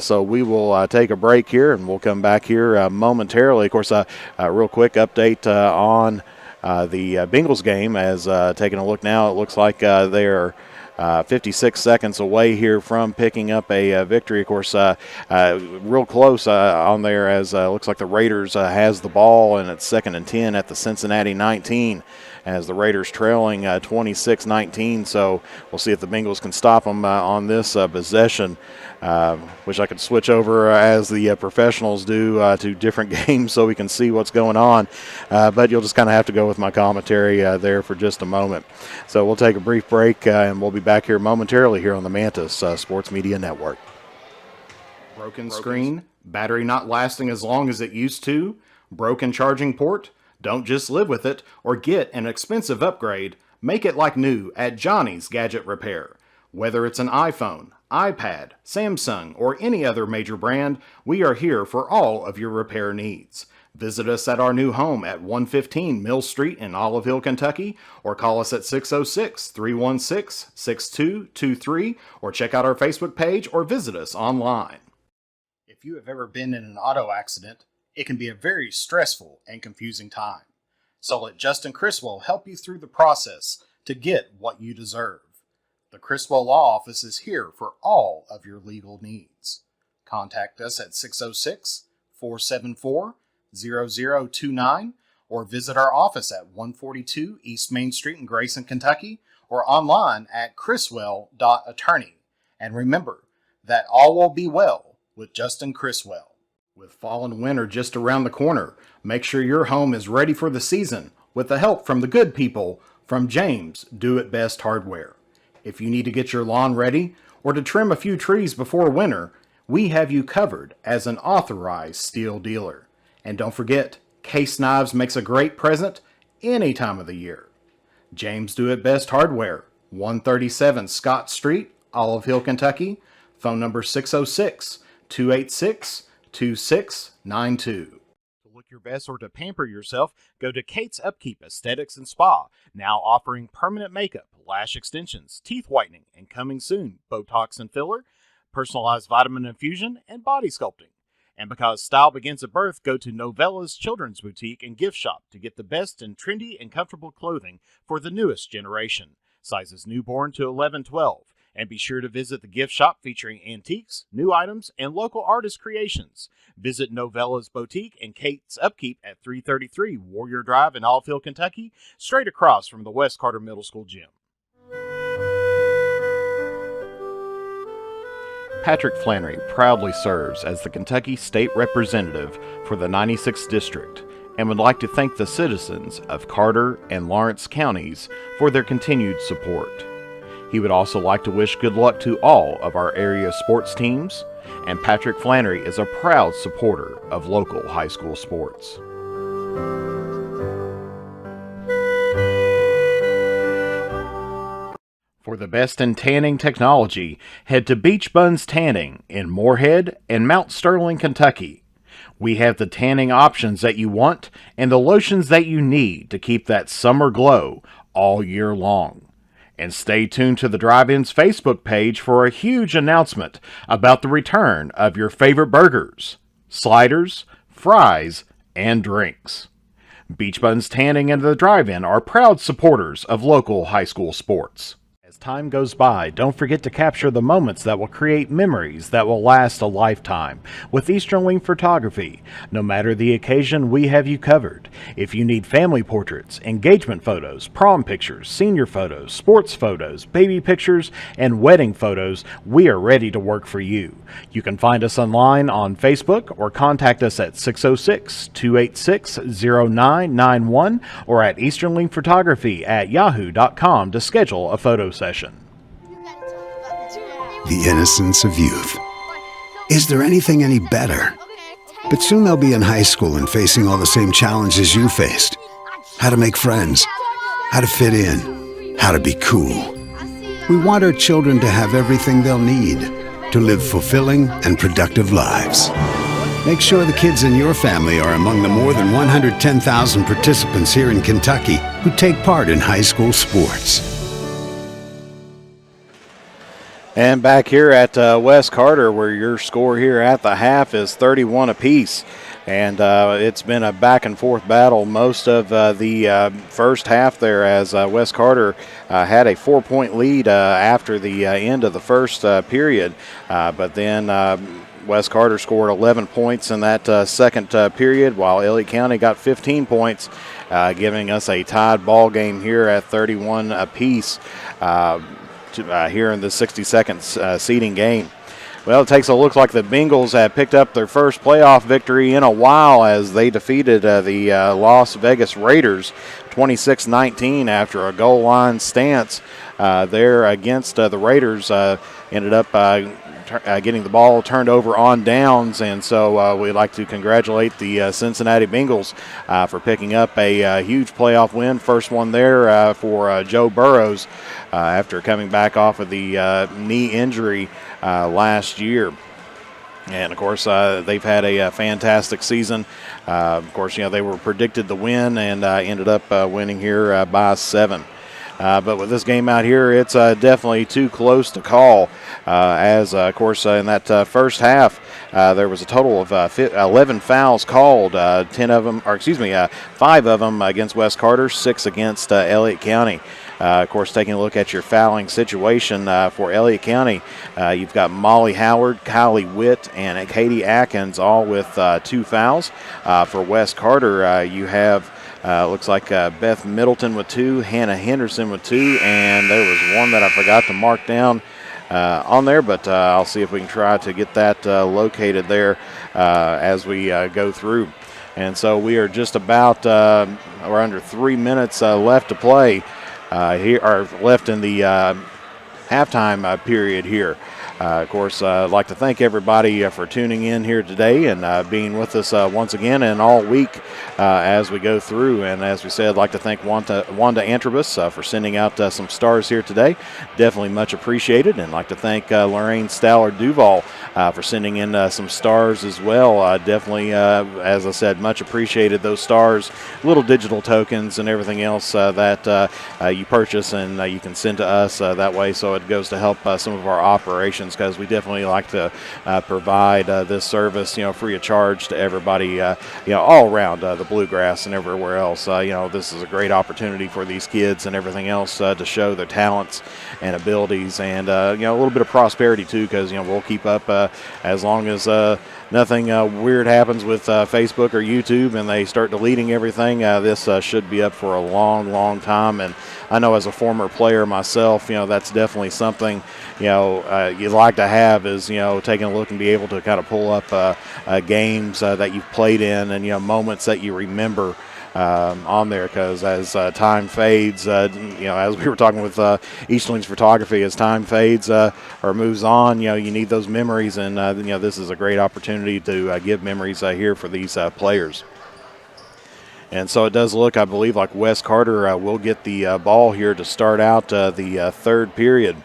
So we will take a break here, and we'll come back here momentarily. Of course, a real quick update on the Bengals game. As taking a look now, it looks like they're 56 seconds away here from picking up a victory. Of course, real close on there, as looks like the Raiders has the ball, and it's 2nd and 10 at the Cincinnati 19 as the Raiders trailing 26-19. So we'll see if the Bengals can stop them on this possession. Wish I could switch over as the professionals do to different games so we can see what's going on. But you'll just kind of have to go with my commentary there for just a moment. So we'll take a brief break, and we'll be back here momentarily here on the Mantis Sports Media Network. Broken screen, battery not lasting as long as it used to, broken charging port? Don't just live with it or get an expensive upgrade. Make it like new at Johnny's Gadget Repair. Whether it's an iPhone, iPad, Samsung, or any other major brand, we are here for all of your repair needs. Visit us at our new home at 115 Mill Street in Olive Hill, Kentucky, or call us at 606-316-6223, or check out our Facebook page or visit us online. If you have ever been in an auto accident, it can be a very stressful and confusing time. So let Justin Criswell help you through the process to get what you deserve. The Criswell Law Office is here for all of your legal needs. Contact us at 606-474-0029 or visit our office at 142 East Main Street in Grayson, Kentucky, or online at criswell.attorney. And remember that all will be well with Justin Criswell. With fall and winter just around the corner, make sure your home is ready for the season with the help from the good people from James Do It Best Hardware. If you need to get your lawn ready or to trim a few trees before winter, we have you covered as an authorized steel dealer. And don't forget, Case Knives makes a great present any time of the year. James Do It Best Hardware, 137 Scott Street, Olive Hill, Kentucky. Phone number 606-286-2692. To look your best or to pamper yourself, go to Kate's Upkeep Aesthetics and Spa, now offering permanent makeup, lash extensions, teeth whitening, and coming soon, Botox and filler, personalized vitamin infusion, and body sculpting. And because style begins at birth, go to Novella's Children's Boutique and Gift Shop to get the best in trendy and comfortable clothing for the newest generation. Sizes newborn to 11-12. And be sure to visit the gift shop featuring antiques, new items, and local artist creations. Visit Novella's Boutique and Kate's Upkeep at 333 Warrior Drive in Olive Hill, Kentucky, straight across from the West Carter Middle School gym. Patrick Flannery proudly serves as the Kentucky State Representative for the 96th District and would like to thank the citizens of Carter and Lawrence counties for their continued support. He would also like to wish good luck to all of our area sports teams and Patrick Flannery is a proud supporter of local high school sports. For the best in tanning technology, head to Beach Buns Tanning in Moorhead and Mount Sterling, Kentucky. We have the tanning options that you want and the lotions that you need to keep that summer glow all year long. And stay tuned to the Drive-In's Facebook page for a huge announcement about the return of your favorite burgers, sliders, fries, and drinks. Beach Buns Tanning and the Drive-In are proud supporters of local high school sports. As time goes by, don't forget to capture the moments that will create memories that will last a lifetime with Easterling Photography. No matter the occasion, we have you covered. If you need family portraits, engagement photos, prom pictures, senior photos, sports photos, baby pictures, and wedding photos, we are ready to work for you. You can find us online on Facebook or contact us at 606-286-0991 or at easterlingphotography@yahoo.com to schedule a photo session. The innocence of youth. Is there anything any better? But soon they'll be in high school and facing all the same challenges you faced. How to make friends, how to fit in, how to be cool. We want our children to have everything they'll need to live fulfilling and productive lives. Make sure the kids in your family are among the more than 110,000 participants here in Kentucky who take part in high school sports. And back here at West Carter, where your score here at the half is 31 apiece. And it's been a back and forth battle most of the first half there, as West Carter had a 4-point lead after the end of the first period. But then West Carter scored 11 points in that second period, while Elliott County got 15 points, giving us a tied ball game here at 31 apiece. Here in the 60-second seeding game. Well, it looks like the Bengals have picked up their first playoff victory in a while as they defeated the Las Vegas Raiders 26-19 after a goal line stance there against the Raiders. Ended up getting the ball turned over on downs, and so we'd like to congratulate the Cincinnati Bengals for picking up a huge playoff win, first one there for Joe Burrows after coming back off of the knee injury last year. And, of course, they've had a fantastic season. Of course, they were predicted to win and ended up winning here by 7. But with this game out here, it's definitely too close to call. Of course, in that first half, there was a total of 11 fouls called. 5 of them against West Carter, 6 against Elliott County. Of course, taking a look at your fouling situation for Elliott County, you've got Molly Howard, Kylie Witt, and Katie Atkins all with 2 fouls. For West Carter, you have looks like Beth Middleton with 2, Hannah Henderson with 2, and there was one that I forgot to mark down on there, but I'll see if we can try to get that located there as we go through. And so we are just about we're under 3 minutes left to play here, or left in the halftime period here. Of course, I'd like to thank everybody for tuning in here today and being with us once again and all week as we go through. And as we said, I'd like to thank Wanda Antrobus for sending out some stars here today. Definitely much appreciated. And I'd like to thank Lorraine Stallard Duval for sending in some stars as well. Definitely, as I said, much appreciated those stars, little digital tokens and everything else that you purchase and you can send to us that way, so it goes to help some of our operations, because we definitely like to provide this service, free of charge to everybody, all around the Bluegrass and everywhere else. This is a great opportunity for these kids and everything else to show their talents and abilities, and a little bit of prosperity too, because we'll keep up as long as nothing weird happens with Facebook or YouTube and they start deleting everything. This should be up for a long, long time. And I know as a former player myself, that's definitely something, you'd like to have is, taking a look and be able to kind of pull up games that you've played in and, moments that you remember on there, because as time fades, as we were talking with Eastling's Photography, as time fades or moves on, you need those memories, and this is a great opportunity to give memories here for these players. And so it does look, I believe, like Wes Carter will get the ball here to start out the third period.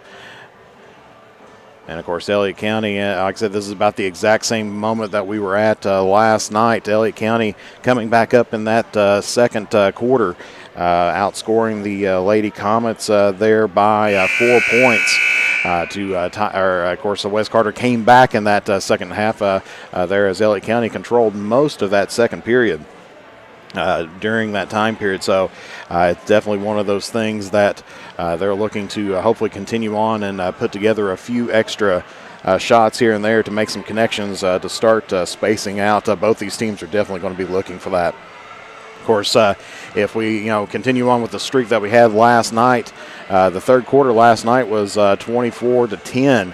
And, of course, Elliott County, like I said, this is about the exact same moment that we were at last night. Elliott County coming back up in that second quarter, outscoring the Lady Comets there by 4 points. Of course, Wes Carter came back in that second half there as Elliott County controlled most of that second period. During that time period. So it's definitely one of those things that they're looking to hopefully continue on and put together a few extra shots here and there to make some connections to start spacing out. Both these teams are definitely going to be looking for that. Of course, if we continue on with the streak that we had last night, the third quarter last night was 24-10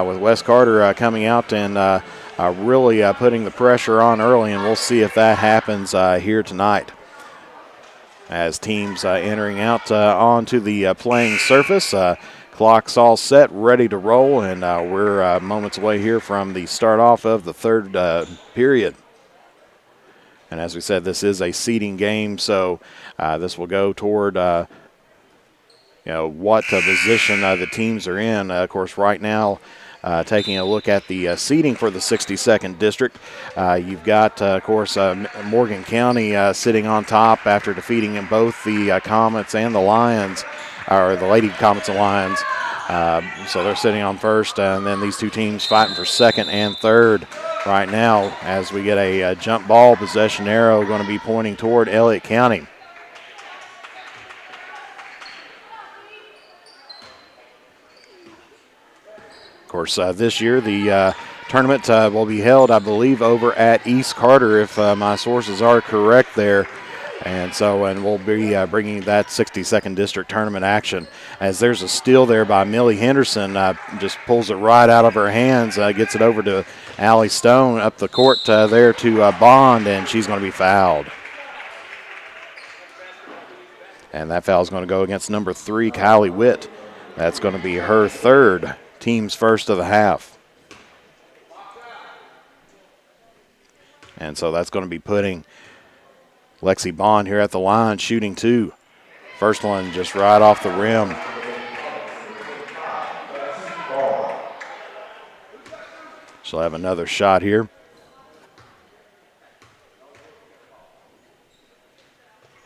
with Wes Carter coming out and really putting the pressure on early, and we'll see if that happens here tonight. As teams entering out onto the playing surface, clock's all set, ready to roll, and we're moments away here from the start off of the third period. And as we said, this is a seeding game, so this will go toward what position the teams are in. Of course, right now, taking a look at the seeding for the 62nd District, you've got, of course, Morgan County sitting on top after defeating both the Comets and the Lions, or the Lady Comets and Lions. So they're sitting on first, and then these two teams fighting for second and third right now as we get a jump ball possession arrow going to be pointing toward Elliott County. Of course, this year the tournament will be held, I believe, over at East Carter, if my sources are correct there. And we'll be bringing that 62nd District tournament action. As there's a steal there by Millie Henderson, just pulls it right out of her hands, gets it over to Allie Stone up the court there to Bond, and she's going to be fouled. And that foul is going to go against number 3, Kylie Witt. That's going to be her third, team's first of the half. And so that's going to be putting Lexi Bond here at the line, shooting two. First one just right off the rim. She'll have another shot here.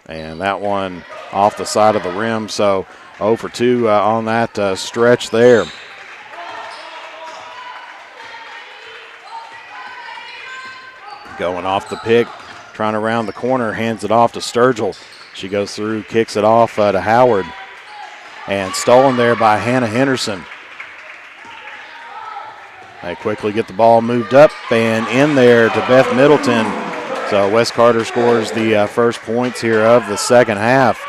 And that one off the side of the rim, so 0 for 2 on that stretch there. Going off the pick, trying to round the corner, hands it off to Sturgill. She goes through, kicks it off to Howard. And stolen there by Hannah Henderson. They quickly get the ball moved up and in there to Beth Middleton. So Wes Carter scores the first points here of the second half.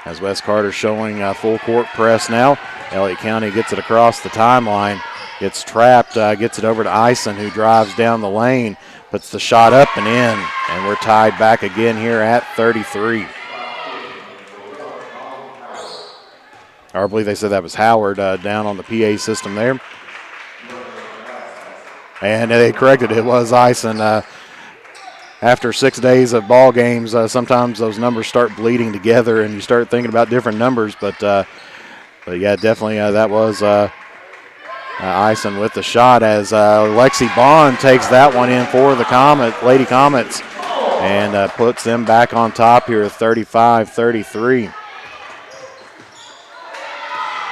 As Wes Carter showing full court press now. Elliott County gets it across the timeline. Gets trapped, gets it over to Eisen, who drives down the lane. Puts the shot up and in, and we're tied back again here at 33. Or I believe they said that was Howard down on the PA system there. And they corrected it. It was Eisen. After 6 days of ball games, sometimes those numbers start bleeding together and you start thinking about different numbers. But yeah, definitely that was Eisen with the shot as Lexi Bond takes that one in for the Lady Comets and puts them back on top here at 35-33.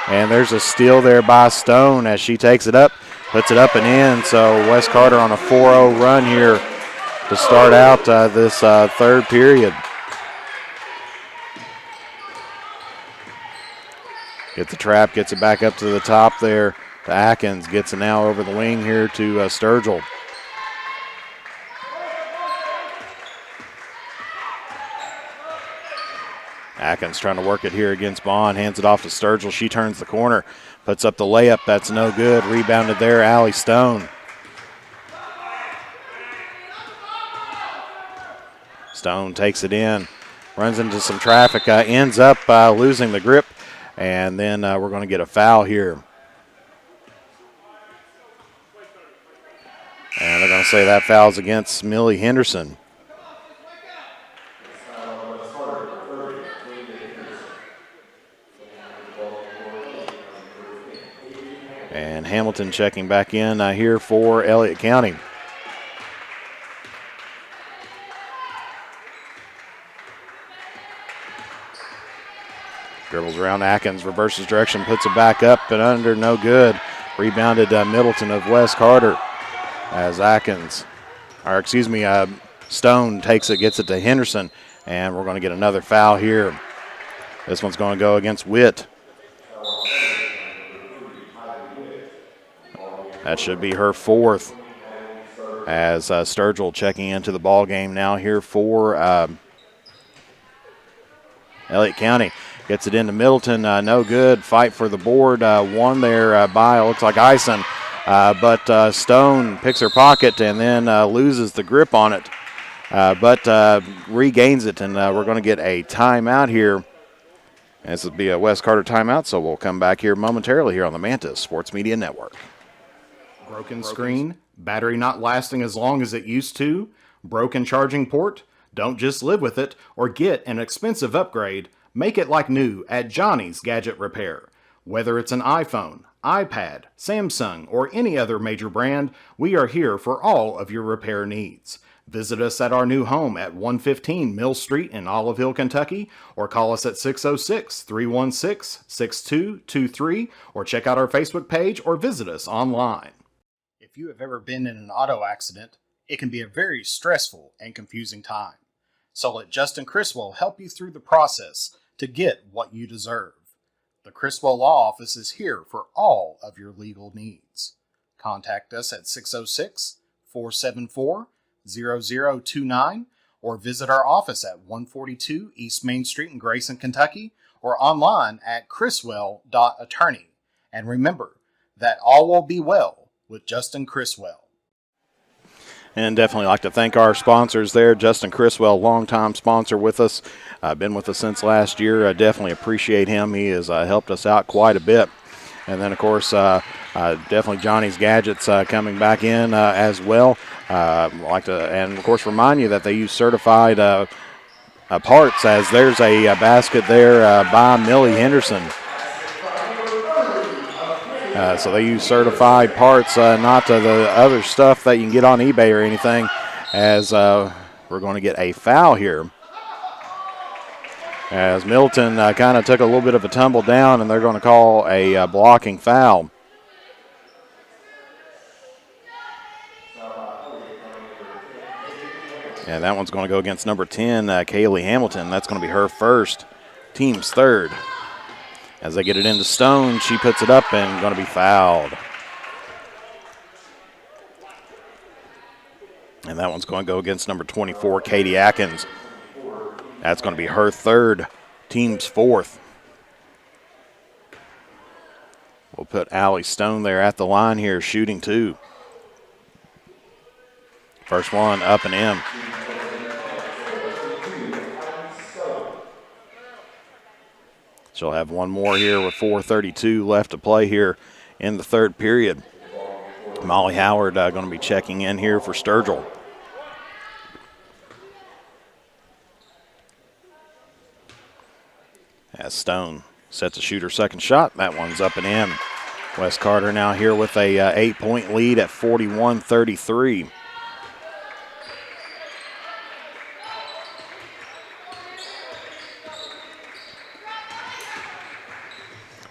And there's a steal there by Stone as she takes it up, puts it up and in. So Wes Carter on a 4-0 run here to start out this third period. Gets the trap, gets it back up to the top there to Atkins. Gets it now over the wing here to Sturgill. Atkins trying to work it here against Bond. Hands it off to Sturgill. She turns the corner. Puts up the layup. That's no good. Rebounded there, Allie Stone. Stone takes it in. runs into some traffic, ends up losing the grip, and then we're going to get a foul here. And they're going to say that foul's against Millie Henderson. And Hamilton checking back in here for Elliott County. Dribbles around Atkins, reverses direction, puts it back up and under, no good. Rebounded Middleton of Wes Carter as Stone takes it, gets it to Henderson, and we're going to get another foul here. This one's going to go against Witt. That should be her fourth, as Sturgill checking into the ball game now here for Elliott County. Gets it into Middleton, no good. Fight for the board, one there by, looks like Ison. But Stone picks her pocket and then loses the grip on it, but regains it, and we're going to get a timeout here. This will be a Wes Carter timeout, so we'll come back here momentarily here on the Mantis Sports Media Network. Broken screen, battery not lasting as long as it used to, broken charging port? Don't just live with it or get an expensive upgrade. Make it like new at Johnny's Gadget Repair. Whether it's an iPhone, iPad, Samsung, or any other major brand, we are here for all of your repair needs. Visit us at our new home at 115 Mill Street in Olive Hill, Kentucky, or call us at 606-316-6223, or check out our Facebook page or visit us online. If you have ever been in an auto accident, it can be a very stressful and confusing time. So let Justin Criswell help you through the process to get what you deserve. The Criswell Law Office is here for all of your legal needs. Contact us at 606-474-0029 or visit our office at 142 East Main Street in Grayson, Kentucky, or online at criswell.attorney. And remember that all will be well with Justin Criswell. And definitely like to thank our sponsors there. Justin Criswell, longtime sponsor with us. Been with us since last year. Definitely appreciate him. He has helped us out quite a bit. And then, of course, definitely Johnny's Gadgets coming back in as well. Like to, and, of course, remind you that they use certified parts, as there's a basket there by Millie Henderson. So they use certified parts, not the other stuff that you can get on eBay or anything, as we're going to get a foul here. As Middleton kind of took a little bit of a tumble down, and they're going to call a blocking foul. And that one's going to go against number 10, Kaylee Hamilton. That's going to be her first, team's third. As they get it into Stone, she puts it up and going to be fouled. And that one's going to go against number 24, Katie Atkins. That's going to be her third, team's fourth. We'll put Allie Stone there at the line here, shooting two. First one up and in. She'll have one more here with 4:32 left to play here in the third period. Molly Howard going to be checking in here for Sturgill. As Stone set to shoot her second shot. That one's up and in. Wes Carter now here with a 8-point lead at 41-33.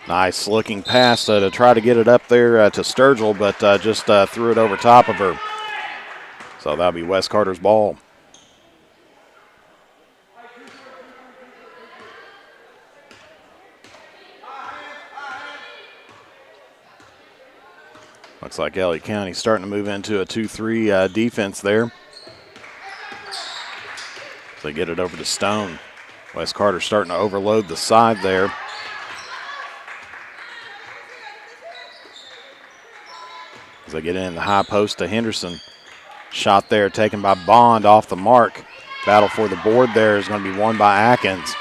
Nice looking pass to try to get it up there to Sturgill, but just threw it over top of her. So that'll be Wes Carter's ball. Looks like Elliott County starting to move into a 2-3 defense there. So they get it over to Stone. Wes Carter starting to overload the side there. As they get in the high post to Henderson. Shot there taken by Bond off the mark. Battle for the board there is going to be won by Atkins.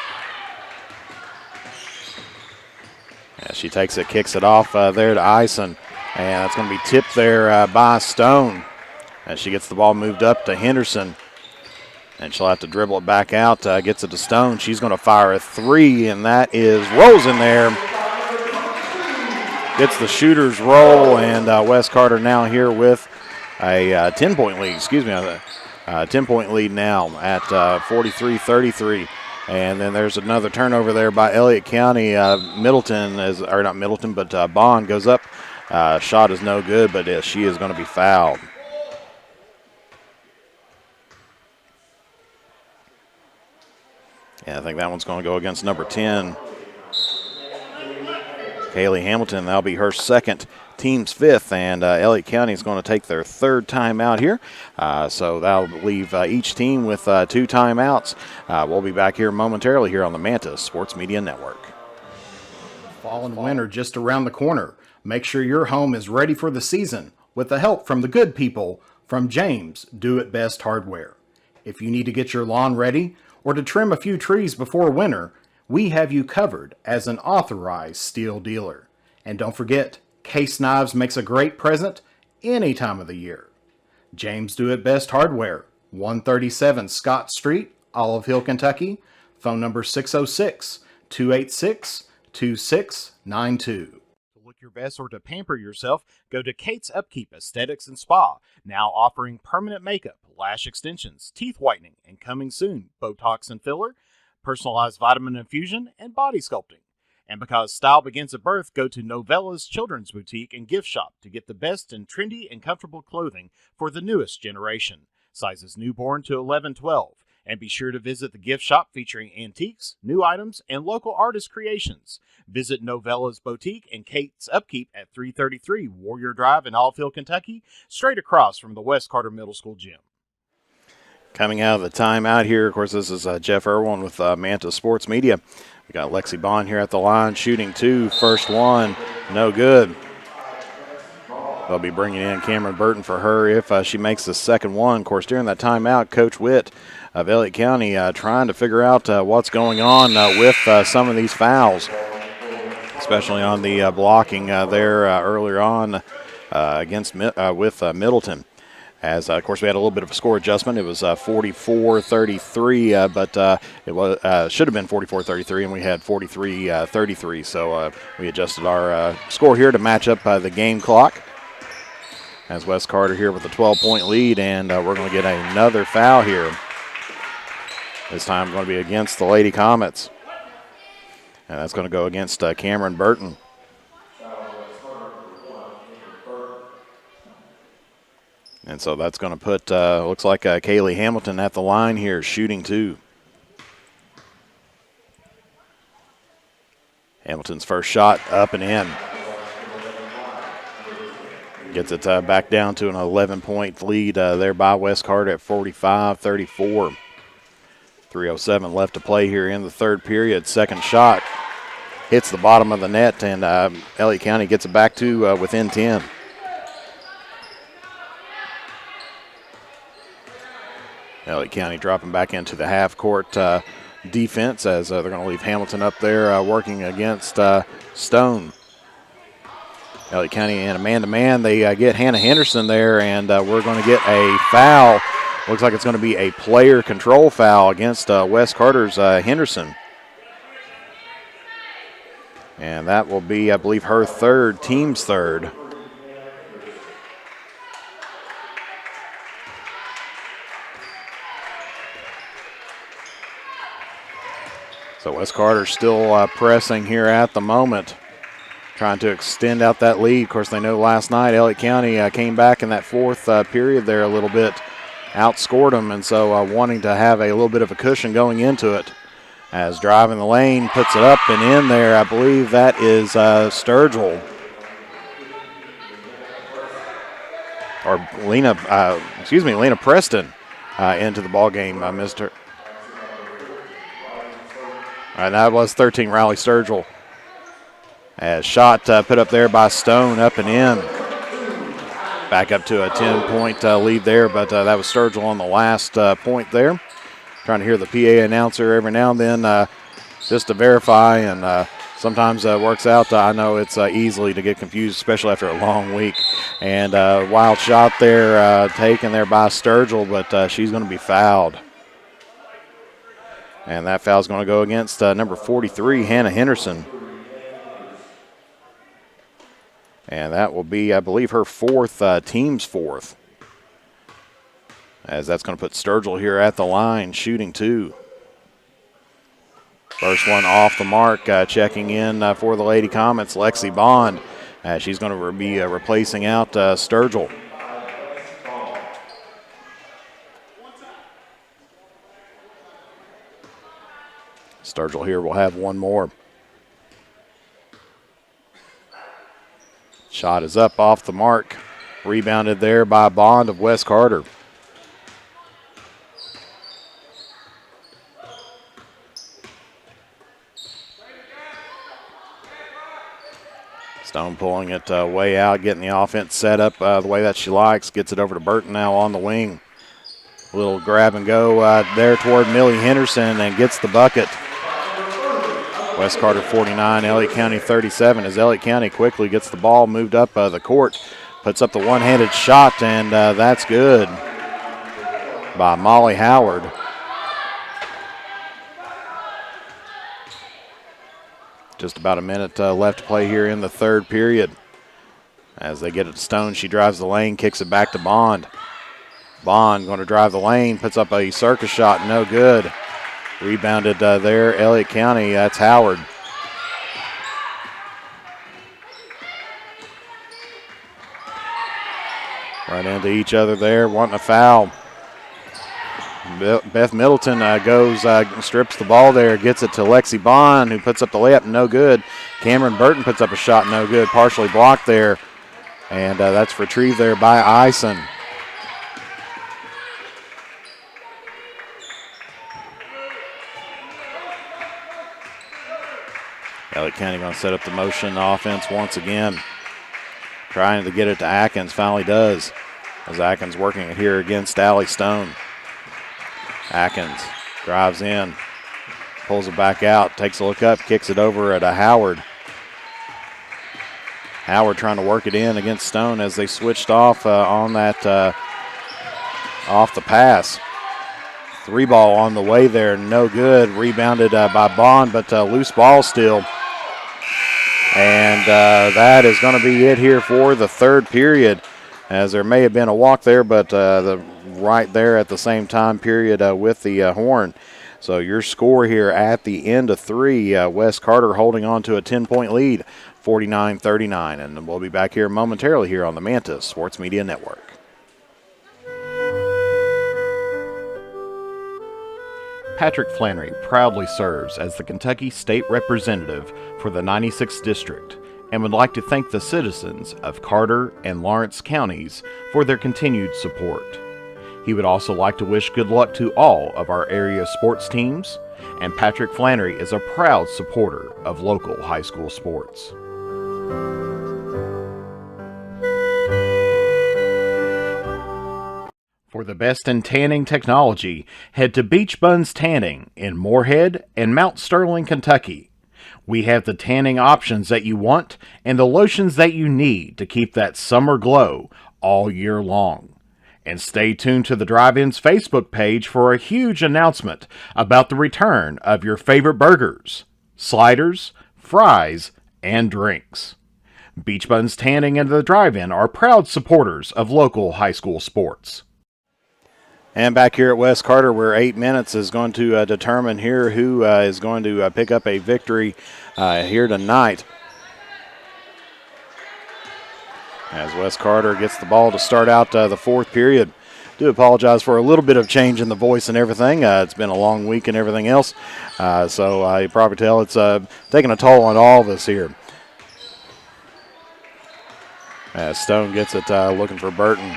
Yeah, she takes it, kicks it off there to Ison. And it's going to be tipped there by Stone. As she gets the ball moved up to Henderson. And she'll have to dribble it back out, gets it to Stone. She's going to fire a three, and that rolls in there. Gets the shooter's roll, and Wes Carter now here with a 10-point lead. Excuse me, a 10-point lead now at 43-33. And then there's another turnover there by Elliott County. Bond goes up. Shot is no good, but she is going to be fouled. Yeah, I think that one's going to go against number 10. Kaylee Hamilton, that'll be her second, team's fifth, and Elliott County is going to take their third timeout here. So that'll leave each team with 2 timeouts. We'll be back here momentarily here on the Manta Sports Media Network. Fall and winter just around the corner. Make sure your home is ready for the season with the help from the good people from James Do It Best Hardware. If you need to get your lawn ready or to trim a few trees before winter, we have you covered as an authorized steel dealer. And don't forget, Case Knives makes a great present any time of the year. James Do It Best Hardware, 137 Scott Street, Olive Hill, Kentucky. Phone number 606-286-2692. To look your best or to pamper yourself, go to Kate's Upkeep Aesthetics and Spa, now offering permanent makeup, lash extensions, teeth whitening, and coming soon, Botox and filler, personalized vitamin infusion, and body sculpting. And because style begins at birth, go to Novella's Children's Boutique and Gift Shop to get the best in trendy and comfortable clothing for the newest generation. Sizes newborn to 11-12. And be sure to visit the gift shop featuring antiques, new items, and local artist creations. Visit Novella's Boutique and Kate's Upkeep at 333 Warrior Drive in Olive Hill, Kentucky, straight across from the West Carter Middle School gym. Coming out of the timeout here, of course, this is Jeff Irwin with Manta Sports Media. We got Lexi Bond here at the line, shooting 2. First one, no good. They'll be bringing in Cameron Burton for her if she makes the second one. Of course, during that timeout, Coach Witt of Elliott County trying to figure out what's going on with some of these fouls, especially on the blocking there earlier on with Middleton. As, of course, we had a little bit of a score adjustment. It was 44-33, but it should have been 44-33, and we had 43-33. So we adjusted our score here to match up the game clock. As Wes Carter here with a 12-point lead, and we're going to get another foul here. This time going to be against the Lady Comets. And that's going to go against Cameron Burton. And so that's going to put, looks like Kaylee Hamilton at the line here, shooting 2. Hamilton's first shot up and in. Gets it back down to an 11-point lead there by West Carter at 45-34. 3:07 left to play here in the third period. Second shot hits the bottom of the net, and Elliott County gets it back to within 10. Elliott County dropping back into the half-court defense as they're going to leave Hamilton up there working against Stone. Elliott County in a man-to-man. They get Hannah Henderson there, and we're going to get a foul. Looks like it's going to be a player control foul against West Carter's Henderson. And that will be, I believe, her third, team's third. So West Carter still pressing here at the moment, trying to extend out that lead. Of course, they know last night Elliott County came back in that fourth period there a little bit, outscored them, and so wanting to have a little bit of a cushion going into it. As driving the lane, puts it up and in there. I believe that is Sturgill. Or Lena Preston into the ball game, Mr. That was 13, Riley Sturgill. As shot put up there by Stone, up and in. Back up to a 10-point lead there, but that was Sturgill on the last point there. trying to hear the PA announcer every now and then just to verify, and sometimes works out. I know it's easily to get confused, especially after a long week. And wild shot there taken there by Sturgill, but she's going to be fouled. And that foul is going to go against number 43, Hannah Henderson. And that will be, I believe, her fourth, team's fourth. As that's going to put Sturgill here at the line, shooting 2. First one off the mark, checking in for the Lady Comets, Lexi Bond. She's going to be replacing out Sturgill. Sturgill here will have one more. Shot is up off the mark. Rebounded there by Bond of West Carter. Stone pulling it way out, getting the offense set up the way that she likes. Gets it over to Burton now on the wing. Little grab and go there toward Millie Henderson and gets the bucket. West Carter 49, Elliott County 37, as Elliott County quickly gets the ball moved up the court. Puts up the one-handed shot, and that's good by Molly Howard. Just about a minute left to play here in the third period. As they get it to Stone, she drives the lane, kicks it back to Bond. Bond going to drive the lane, puts up a circus shot, no good. Rebounded there, Elliott County, that's Howard. Right into each other there, wanting a foul. Beth Middleton goes, strips the ball there, gets it to Lexi Bond, who puts up the layup, no good. Cameron Burton puts up a shot, no good, partially blocked there. And that's retrieved there by Eisen. Elliott County going to set up the motion offense once again. Trying to get it to Atkins, finally does. As Atkins working it here against Allie Stone. Atkins drives in, pulls it back out, takes a look up, kicks it over at Howard. Howard trying to work it in against Stone as they switched off on that off the pass. 3 ball on the way there, no good. Rebounded by Bond, but loose ball still. And that is going to be it here for the third period, as there may have been a walk there, but right there at the same time period with the horn. So your score here at the end of 3, West Carter holding on to a 10-point lead, 49-39. And we'll be back here momentarily here on the Mantis Sports Media Network. Patrick Flannery proudly serves as the Kentucky State Representative for the 96th District and would like to thank the citizens of Carter and Lawrence counties for their continued support. He would also like to wish good luck to all of our area sports teams, and Patrick Flannery is a proud supporter of local high school sports. For the best in tanning technology, head to Beach Buns Tanning in Moorhead and Mount Sterling, Kentucky. We have the tanning options that you want and the lotions that you need to keep that summer glow all year long. And stay tuned to the Drive-In's Facebook page for a huge announcement about the return of your favorite burgers, sliders, fries, and drinks. Beach Buns Tanning and the Drive-In are proud supporters of local high school sports. And back here at West Carter, where 8 minutes is going to determine here who is going to pick up a victory here tonight. As West Carter gets the ball to start out the fourth period. Do apologize for a little bit of change in the voice and everything. It's been a long week and everything else. So you probably tell it's taking a toll on all of us here. As Stone gets it looking for Burton.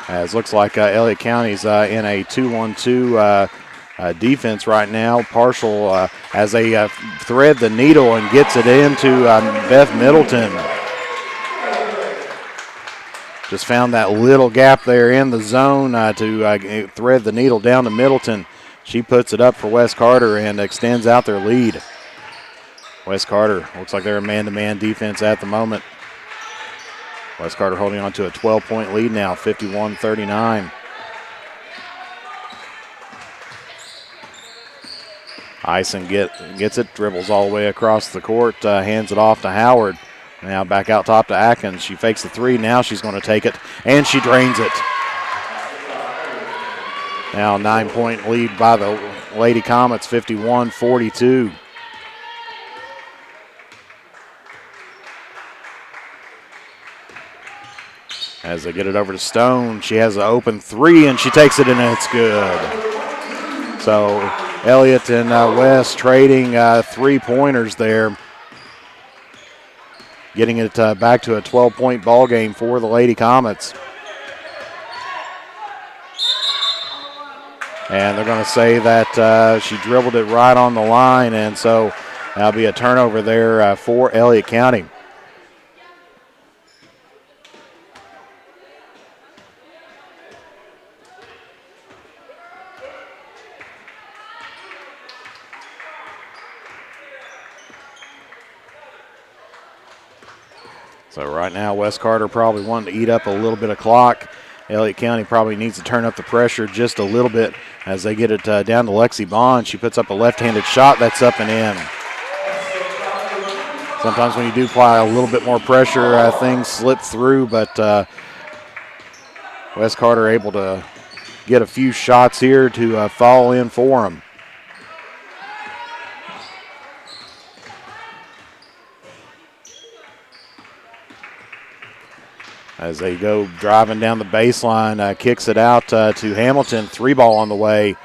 As looks like Elliott County's in a 2-1-2 defense right now. Partial as they thread the needle and gets it into Beth Middleton. Just found that little gap there in the zone to thread the needle down to Middleton. She puts it up for West Carter and extends out their lead. West Carter looks like they're a man-to-man defense at the moment. West Carter holding on to a 12-point lead now, 51-39. Ison gets it, dribbles all the way across the court, hands it off to Howard. Now back out top to Atkins. She fakes the three. Now she's going to take it, and she drains it. Now 9-point lead by the Lady Comets, 51-42. As they get it over to Stone, she has an open three, and she takes it, and it's good. So Elliott and West trading three-pointers there, getting it back to a 12-point ball game for the Lady Comets. And they're going to say that she dribbled it right on the line, and so that'll be a turnover there for Elliott County. So right now, West Carter probably wanting to eat up a little bit of clock. Elliott County probably needs to turn up the pressure just a little bit as they get it down to Lexi Bond. She puts up a left-handed shot that's up and in. Sometimes when you do apply a little bit more pressure, things slip through, but West Carter able to get a few shots here to fall in for them. As they go driving down the baseline, kicks it out to Hamilton. Three ball on the way.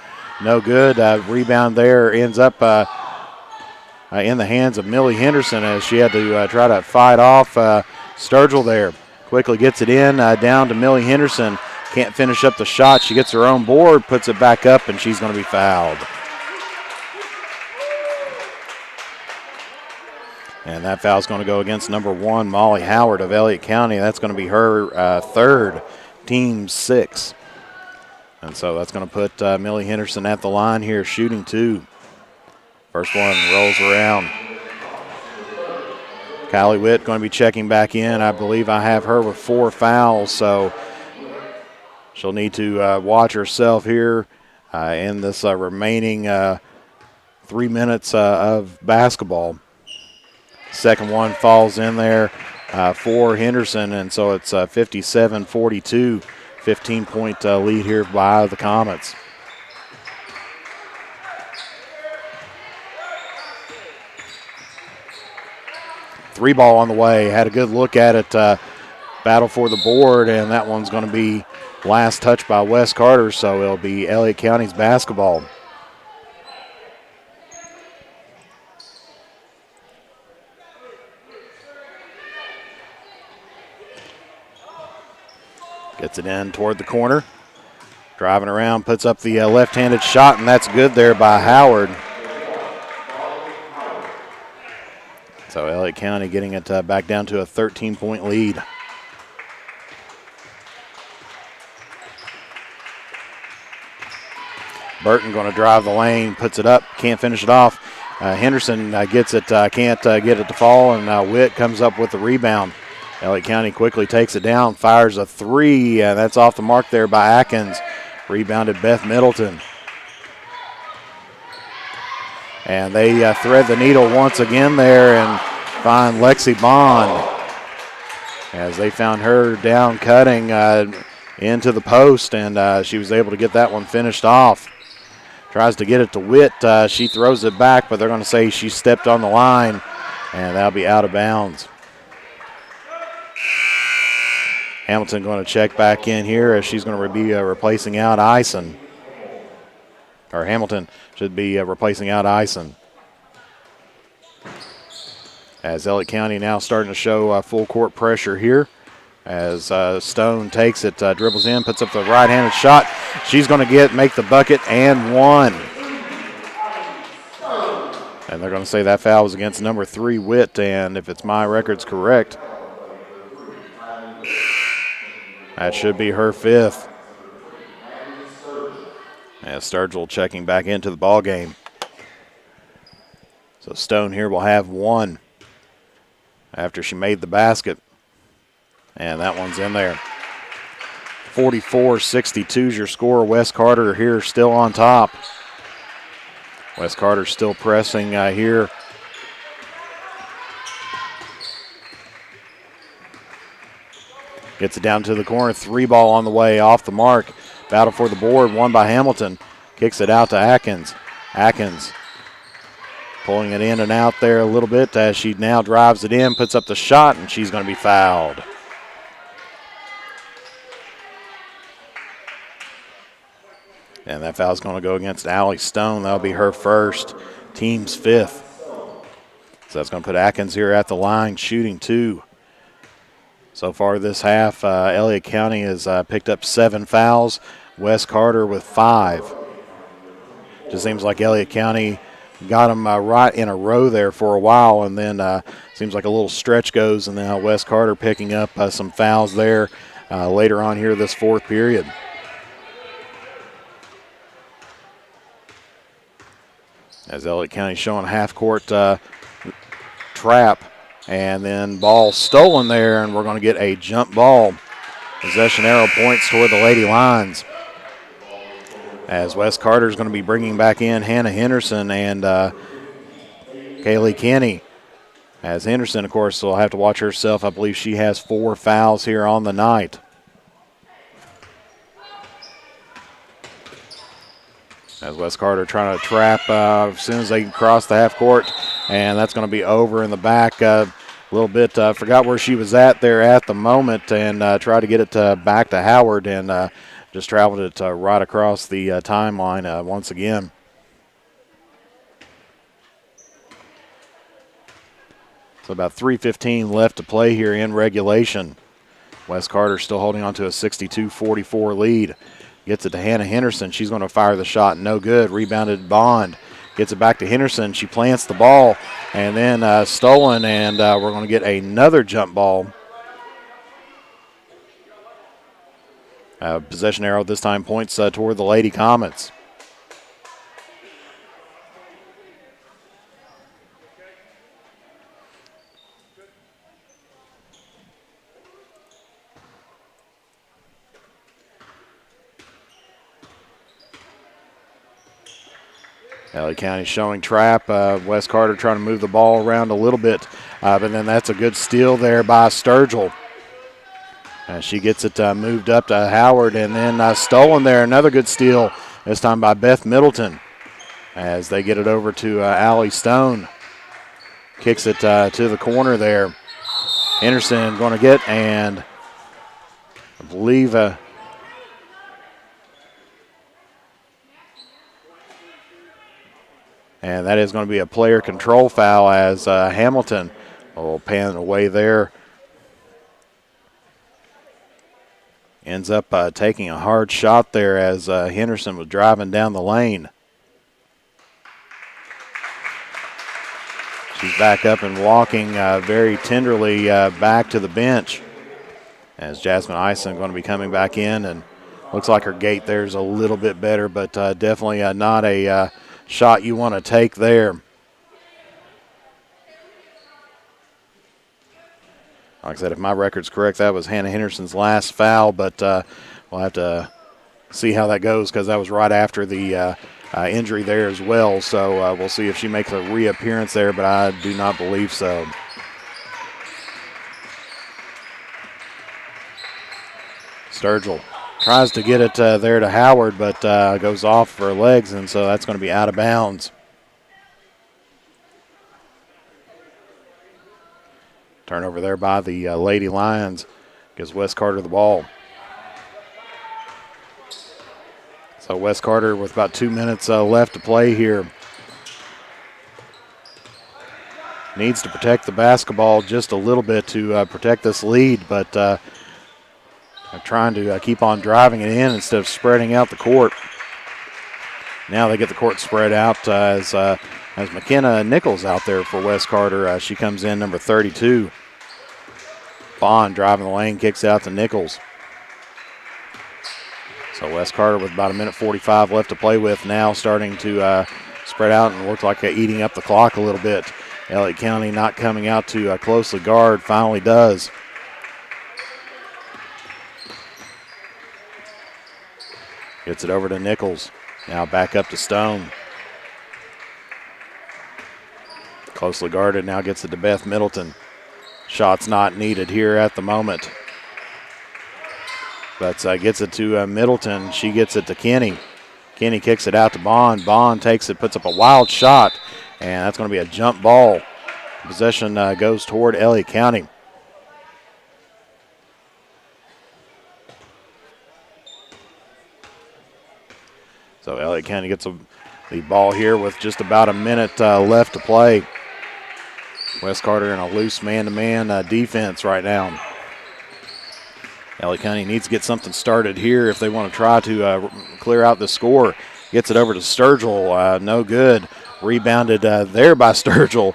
No good. Rebound there ends up in the hands of Millie Henderson as she had to try to fight off Sturgill there. Quickly gets it in, down to Millie Henderson. Can't finish up the shot. She gets her own board, puts it back up, and she's going to be fouled. And that foul's going to go against number 1, Molly Howard of Elliott County. That's going to be her third, team 6. And so that's going to put Millie Henderson at the line here, shooting 2. First one rolls around. Kylie Witt going to be checking back in. I believe I have her with 4 fouls, so she'll need to watch herself here in this remaining 3 minutes of basketball. Second one falls in there for Henderson, and so it's 57-42, 15-point lead here by the Comets. Three ball on the way. Had a good look at it. Battle for the board, and that one's going to be last touch by West Carter, so it'll be Elliott County's basketball. Gets it in toward the corner. Driving around, puts up the left-handed shot, and that's good there by Howard. So Elliott County getting it back down to a 13-point lead. Burton going to drive the lane, puts it up, can't finish it off. Henderson gets it, can't get it to fall, and Witt comes up with the rebound. Elliott County quickly takes it down, fires a three. That's off the mark there by Atkins. Rebounded Beth Middleton. And they thread the needle once again there and find Lexi Bond as they found her down cutting into the post, and she was able to get that one finished off. Tries to get it to Witt. She throws it back, but they're going to say she stepped on the line, and that'll be out of bounds. Hamilton going to check back in here as she's going to be replacing out Ison. Or Hamilton should be replacing out Ison. As Elliott County now starting to show full court pressure here. As Stone takes it, dribbles in, puts up the right-handed shot. She's going to make the bucket and one. And they're going to say that foul was against number 3, Witt, and if it's my records correct, That should be her 5th. And Sturgill checking back into the ball game. So Stone here will have 1 after she made the basket. And that one's in there. 44-62 is your score. West Carter here still on top. West Carter still pressing here. Gets it down to the corner. 3 ball on the way, off the mark. Battle for the board, won by Hamilton. Kicks it out to Atkins. Atkins pulling it in and out there a little bit as she now drives it in, puts up the shot, and she's going to be fouled. And that foul's going to go against Allie Stone. That'll be her 1st, team's 5th. So that's going to put Atkins here at the line, shooting 2. So far this half, Elliott County has picked up 7 fouls. West Carter with 5. Just seems like Elliott County got them right in a row there for a while, and then seems like a little stretch goes, and now West Carter picking up some fouls there later on here this 4th period. As Elliott County showing half-court trap, and then ball stolen there, and we're going to get a jump ball. Possession arrow points toward the Lady Lions. As West Carter is going to be bringing back in Hannah Henderson and Kaylee Kenny. As Henderson, of course, will have to watch herself. I believe she has 4 fouls here on the night. As West Carter trying to trap as soon as they cross the half court, and that's going to be over in the back a little bit. Forgot where she was at there at the moment, and tried to get it back to Howard, and just traveled it right across the timeline once again. So about 3:15 left to play here in regulation. West Carter still holding on to a 62-44 lead. Gets it to Hannah Henderson. She's going to fire the shot. No good. Rebounded Bond. Gets it back to Henderson. She plants the ball, and then stolen, and we're going to get another jump ball. Possession arrow this time points toward the Lady Comets. Ellie County showing trap. West Carter trying to move the ball around a little bit, but then that's a good steal there by Sturgill. She gets it moved up to Howard, and then stolen there. Another good steal, this time by Beth Middleton, as they get it over to Allie Stone. Kicks it to the corner there. Henderson going to get, and I believe and that is going to be a player control foul as Hamilton will pan away there. Ends up taking a hard shot there as Henderson was driving down the lane. She's back up and walking very tenderly back to the bench as Jasmine Ison going to be coming back in, and looks like her gait there is a little bit better, but definitely not a shot you want to take there. Like I said, if my record's correct, that was Hannah Henderson's last foul, but we'll have to see how that goes because that was right after the injury there as well. So we'll see if she makes a reappearance there, but I do not believe so. Sturgill tries to get it there to Howard, but goes off for her legs, and so that's going to be out of bounds. Turnover there by the Lady Lions. Gives West Carter the ball. So West Carter with about 2 minutes left to play here. Needs to protect the basketball just a little bit to protect this lead, but they're trying to keep on driving it in instead of spreading out the court. Now they get the court spread out as McKenna Nichols out there for West Carter. She comes in, number 32. Bond driving the lane, kicks out to Nichols. So Wes Carter with about 1:45 left to play with now, starting to spread out and look like eating up the clock a little bit. Elliott County not coming out to closely guard, finally does. Gets it over to Nichols. Now back up to Stone. Closely guarded, now gets it to Beth Middleton. Shots not needed here at the moment. But gets it to Middleton. She gets it to Kenny. Kenny kicks it out to Bond. Bond takes it, puts up a wild shot, and that's going to be a jump ball. Possession goes toward Elliott County. So Elliott County gets the ball here with just about a minute left to play. Wes Carter in a loose man-to-man defense right now. Elliott County needs to get something started here if they want to try to clear out the score. Gets it over to Sturgill, no good. Rebounded there by Sturgill,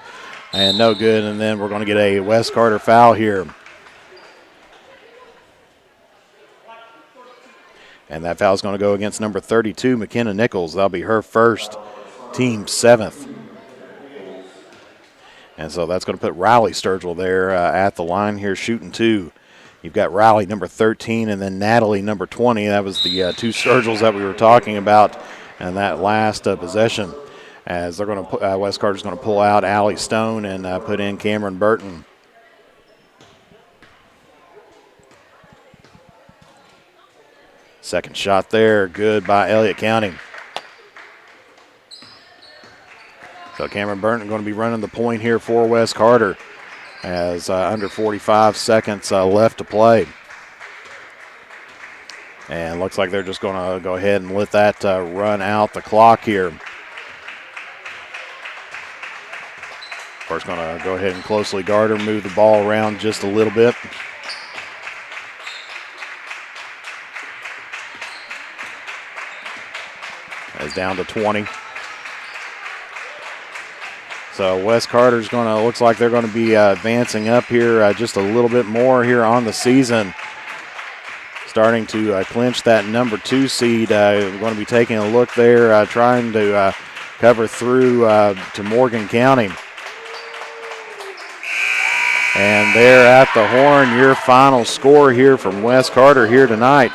and no good. And then we're going to get a Wes Carter foul here. And that foul is going to go against number 32, McKenna Nichols. That'll be her first, team 7th. And so that's going to put Riley Sturgill there at the line here shooting 2. You've got Riley, number 13, and then Natalie, number 20. That was the 2 Sturgills that we were talking about in that last possession. As they're going to, Wes Carter's going to pull out Allie Stone and put in Cameron Burton. Second shot there, good by Elliott County. So Cameron Burton going to be running the point here for Wes Carter as under 45 seconds left to play. And looks like they're just going to go ahead and let that run out the clock here. Of course, going to go ahead and closely guard her, move the ball around just a little bit. It's down to 20. So Wes Carter's going to, looks like they're going to be advancing up here just a little bit more here on the season. Starting to clinch that number 2 seed. We're going to be taking a look there, trying to cover through to Morgan County. And there at the horn, your final score here from Wes Carter here tonight.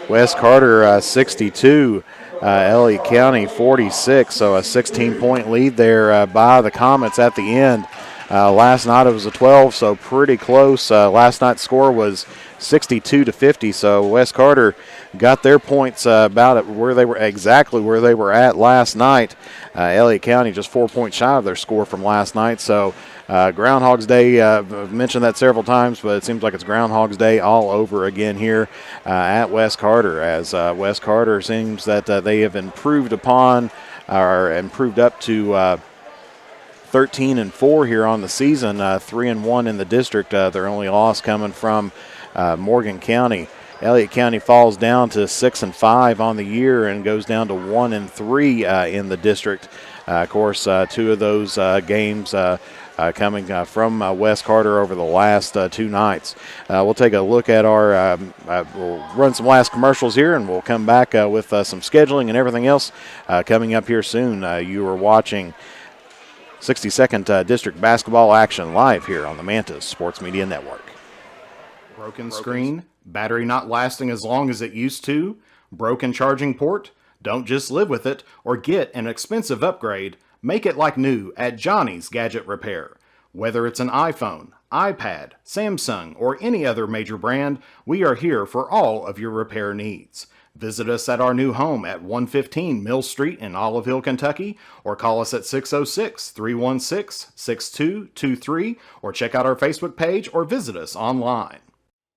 Wes Carter 62. Elliott County 46, so a 16-point lead there by the Comets at the end. Last night it was a 12, so pretty close. Last night's score was 62-50, so Wes Carter got their points about where they were, exactly where they were at last night. Elliott County just 4 points shy of their score from last night, so Groundhog's Day, I've mentioned that several times, but it seems like it's Groundhog's Day all over again here at Wes Carter, as Wes Carter seems that they have improved upon, or improved up to 13-4 here on the season, 3-1 in the district. Their only loss coming from Morgan County. Elliott County falls down to 6-5 on the year and goes down to 1-3 in the district. Of course, 2 of those games coming from Wes Carter over the last 2 nights. We'll take a look at our, we'll run some last commercials here, and we'll come back with some scheduling and everything else coming up here soon. You are watching 62nd District Basketball action live here on the Mantis Sports Media Network. Broken screen, battery not lasting as long as it used to, broken charging port? Don't just live with it or get an expensive upgrade. Make it like new at Johnny's Gadget Repair. Whether it's an iPhone, iPad, Samsung, or any other major brand, we are here for all of your repair needs. Visit us at our new home at 115 Mill Street in Olive Hill, Kentucky, or call us at 606-316-6223, or check out our Facebook page or visit us online.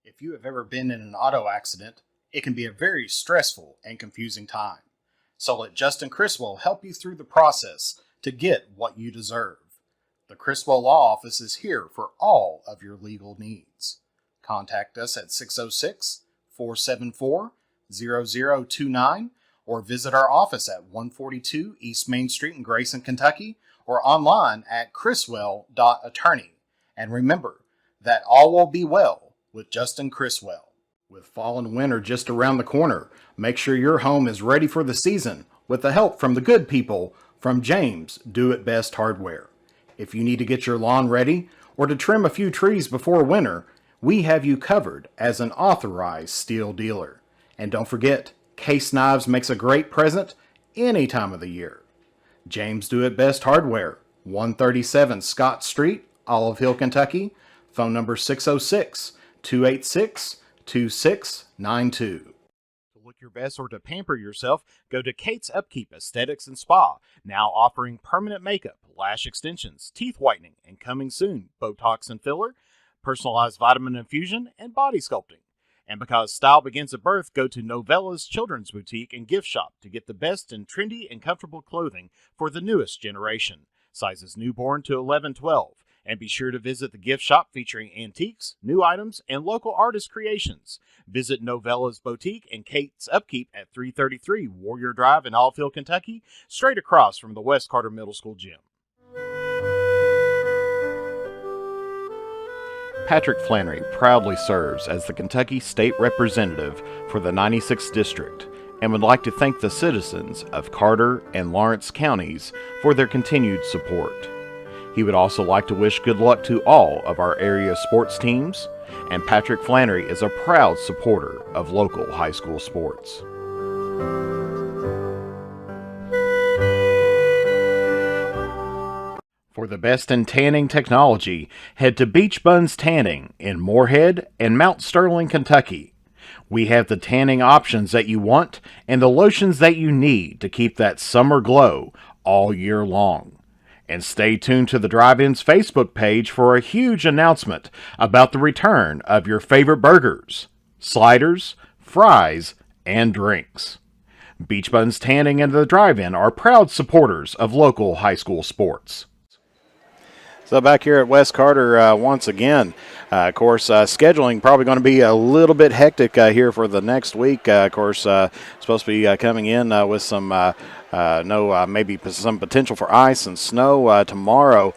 If you have ever been in an auto accident, it can be a very stressful and confusing time. So let Justin Criswell help you through the process to get what you deserve. The Criswell Law Office is here for all of your legal needs. Contact us at 606-474-0029 or visit our office at 142 East Main Street in Grayson, Kentucky, or online at criswell.attorney. And remember that all will be well with Justin Criswell. With fall and winter just around the corner, make sure your home is ready for the season with the help from the good people from James Do It Best Hardware. If you need to get your lawn ready or to trim a few trees before winter, we have you covered as an authorized steel dealer. And don't forget, case knives makes a great present any time of the year. James Do It Best Hardware, 137 Scott Street, Olive Hill, Kentucky. Phone number 606-286-2692. To look your best or to pamper yourself, go to Kate's Upkeep Aesthetics and Spa, now offering permanent makeup, lash extensions, teeth whitening, and coming soon, Botox and filler, personalized vitamin infusion, and body sculpting. And because style begins at birth, go to Novella's Children's Boutique and Gift Shop to get the best in trendy and comfortable clothing for the newest generation. Sizes newborn to 11-12. And be sure to visit the gift shop featuring antiques, new items, and local artist creations. Visit Novella's Boutique and Kate's Upkeep at 333 Warrior Drive in Olive Hill, Kentucky, straight across from the West Carter Middle School gym. Patrick Flannery proudly serves as the Kentucky State Representative for the 96th District and would like to thank the citizens of Carter and Lawrence counties for their continued support. He would also like to wish good luck to all of our area sports teams, and Patrick Flannery is a proud supporter of local high school sports. For the best in tanning technology, head to Beach Buns Tanning in Moorhead and Mount Sterling, Kentucky. We have the tanning options that you want and the lotions that you need to keep that summer glow all year long. And stay tuned to the Drive-In's Facebook page for a huge announcement about the return of your favorite burgers, sliders, fries, and drinks. Beach Buns Tanning and the Drive-In are proud supporters of local high school sports. So back here at West Carter once again, of course, scheduling probably going to be a little bit hectic here for the next week. Of course, supposed to be coming in with some maybe some potential for ice and snow tomorrow.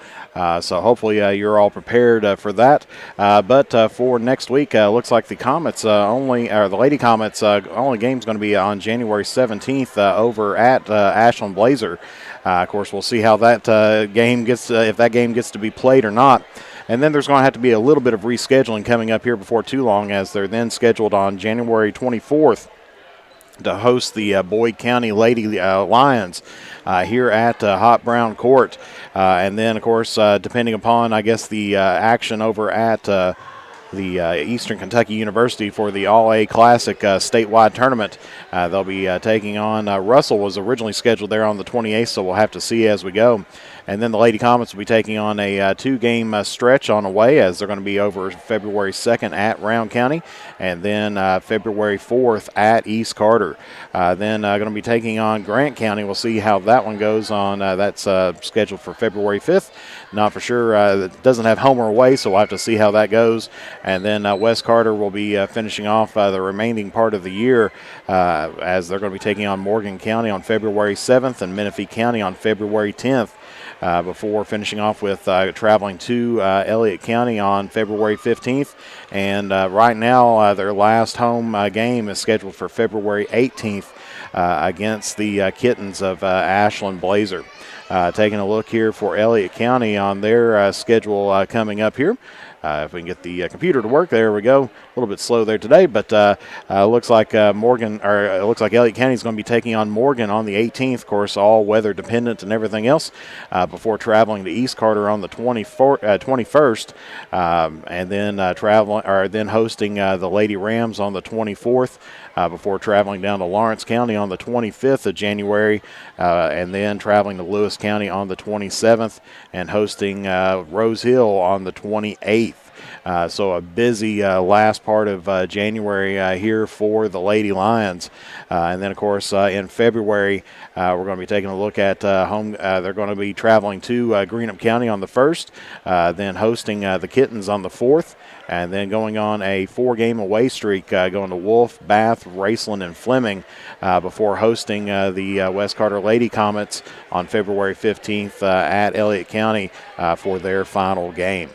So hopefully you're all prepared for that. But for next week, looks like the Comets the Lady Comets only game's going to be on January 17th over at Ashland Blazer. Of course, we'll see how that game gets, if that game gets to be played or not. And then there's going to have to be a little bit of rescheduling coming up here before too long, as they're then scheduled on January 24th to host the Boyd County Lady Lions here at Hot Brown Court. And then, of course, depending upon, I guess, the action over at the Eastern Kentucky University for the All-A Classic statewide tournament, they'll be taking on Russell. Was originally scheduled there on the 28th, so we'll have to see as we go. And then the Lady Comets will be taking on a two-game stretch on away, as they're going to be over February 2nd at Round County, and then February 4th at East Carter. Then going to be taking on Grant County. We'll see how that one goes on. That's scheduled for February 5th. Not for sure. It doesn't have home or away, so we'll have to see how that goes. And then West Carter will be finishing off the remaining part of the year, as they're going to be taking on Morgan County on February 7th and Menifee County on February 10th. Before finishing off with traveling to Elliott County on February 15th. And right now, their last home game is scheduled for February 18th against the Kittens of Ashland Blazer. Taking a look here for Elliott County on their schedule coming up here. If we can get the computer to work, there we go. A little bit slow there today, but looks like looks like Elliott County is going to be taking on Morgan on the 18th. Of course, all weather dependent and everything else. Before traveling to East Carter on the 21st, and then then hosting the Lady Rams on the 24th. Before traveling down to Lawrence County on the 25th of January, and then traveling to Lewis County on the 27th, and hosting Rose Hill on the 28th. So a busy last part of January here for the Lady Lions. And then, of course, in February, we're going to be taking a look at home. They're going to be traveling to Greenup County on the 1st, then hosting the Kittens on the 4th, and then going on a 4-game away streak, going to Wolf, Bath, Raceland, and Fleming, before hosting the West Carter Lady Comets on February 15th at Elliott County for their final game.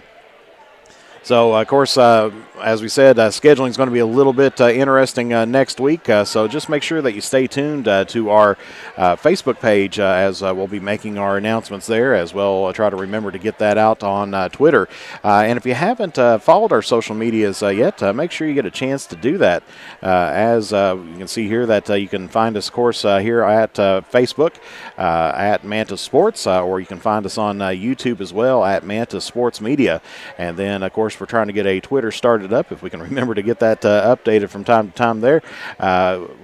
So, of course, as we said, scheduling is going to be a little bit interesting next week. So just make sure that you stay tuned to our Facebook page as we'll be making our announcements there as well. I'll try to remember to get that out on Twitter. And if you haven't followed our social medias yet, make sure you get a chance to do that. As you can see here that you can find us, of course, here at Facebook at Manta Sports, or you can find us on YouTube as well at Manta Sports Media. And then, of course, we're trying to get a Twitter started up. If we can remember to get that updated from time to time there,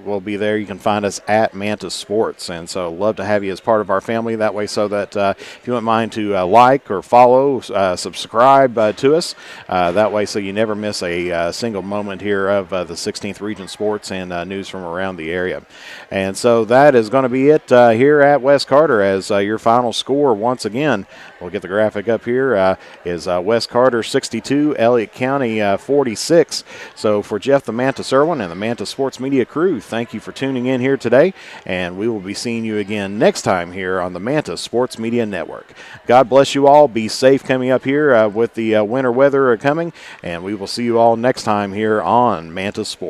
we'll be there. You can find us at Manta Sports. And so love to have you as part of our family that way, so that if you wouldn't mind to like or follow, subscribe to us that way, so you never miss a single moment here of the 16th Region Sports and news from around the area. And so that is going to be it here at West Carter, as your final score once again, we'll get the graphic up here, is West Carter 62, Elliott County 46. So for Jeff the Manta Serwin and the Manta Sports Media crew, thank you for tuning in here today, and we will be seeing you again next time here on the Manta Sports Media Network. God bless you all. Be safe coming up here with the winter weather coming, and we will see you all next time here on Manta Sports.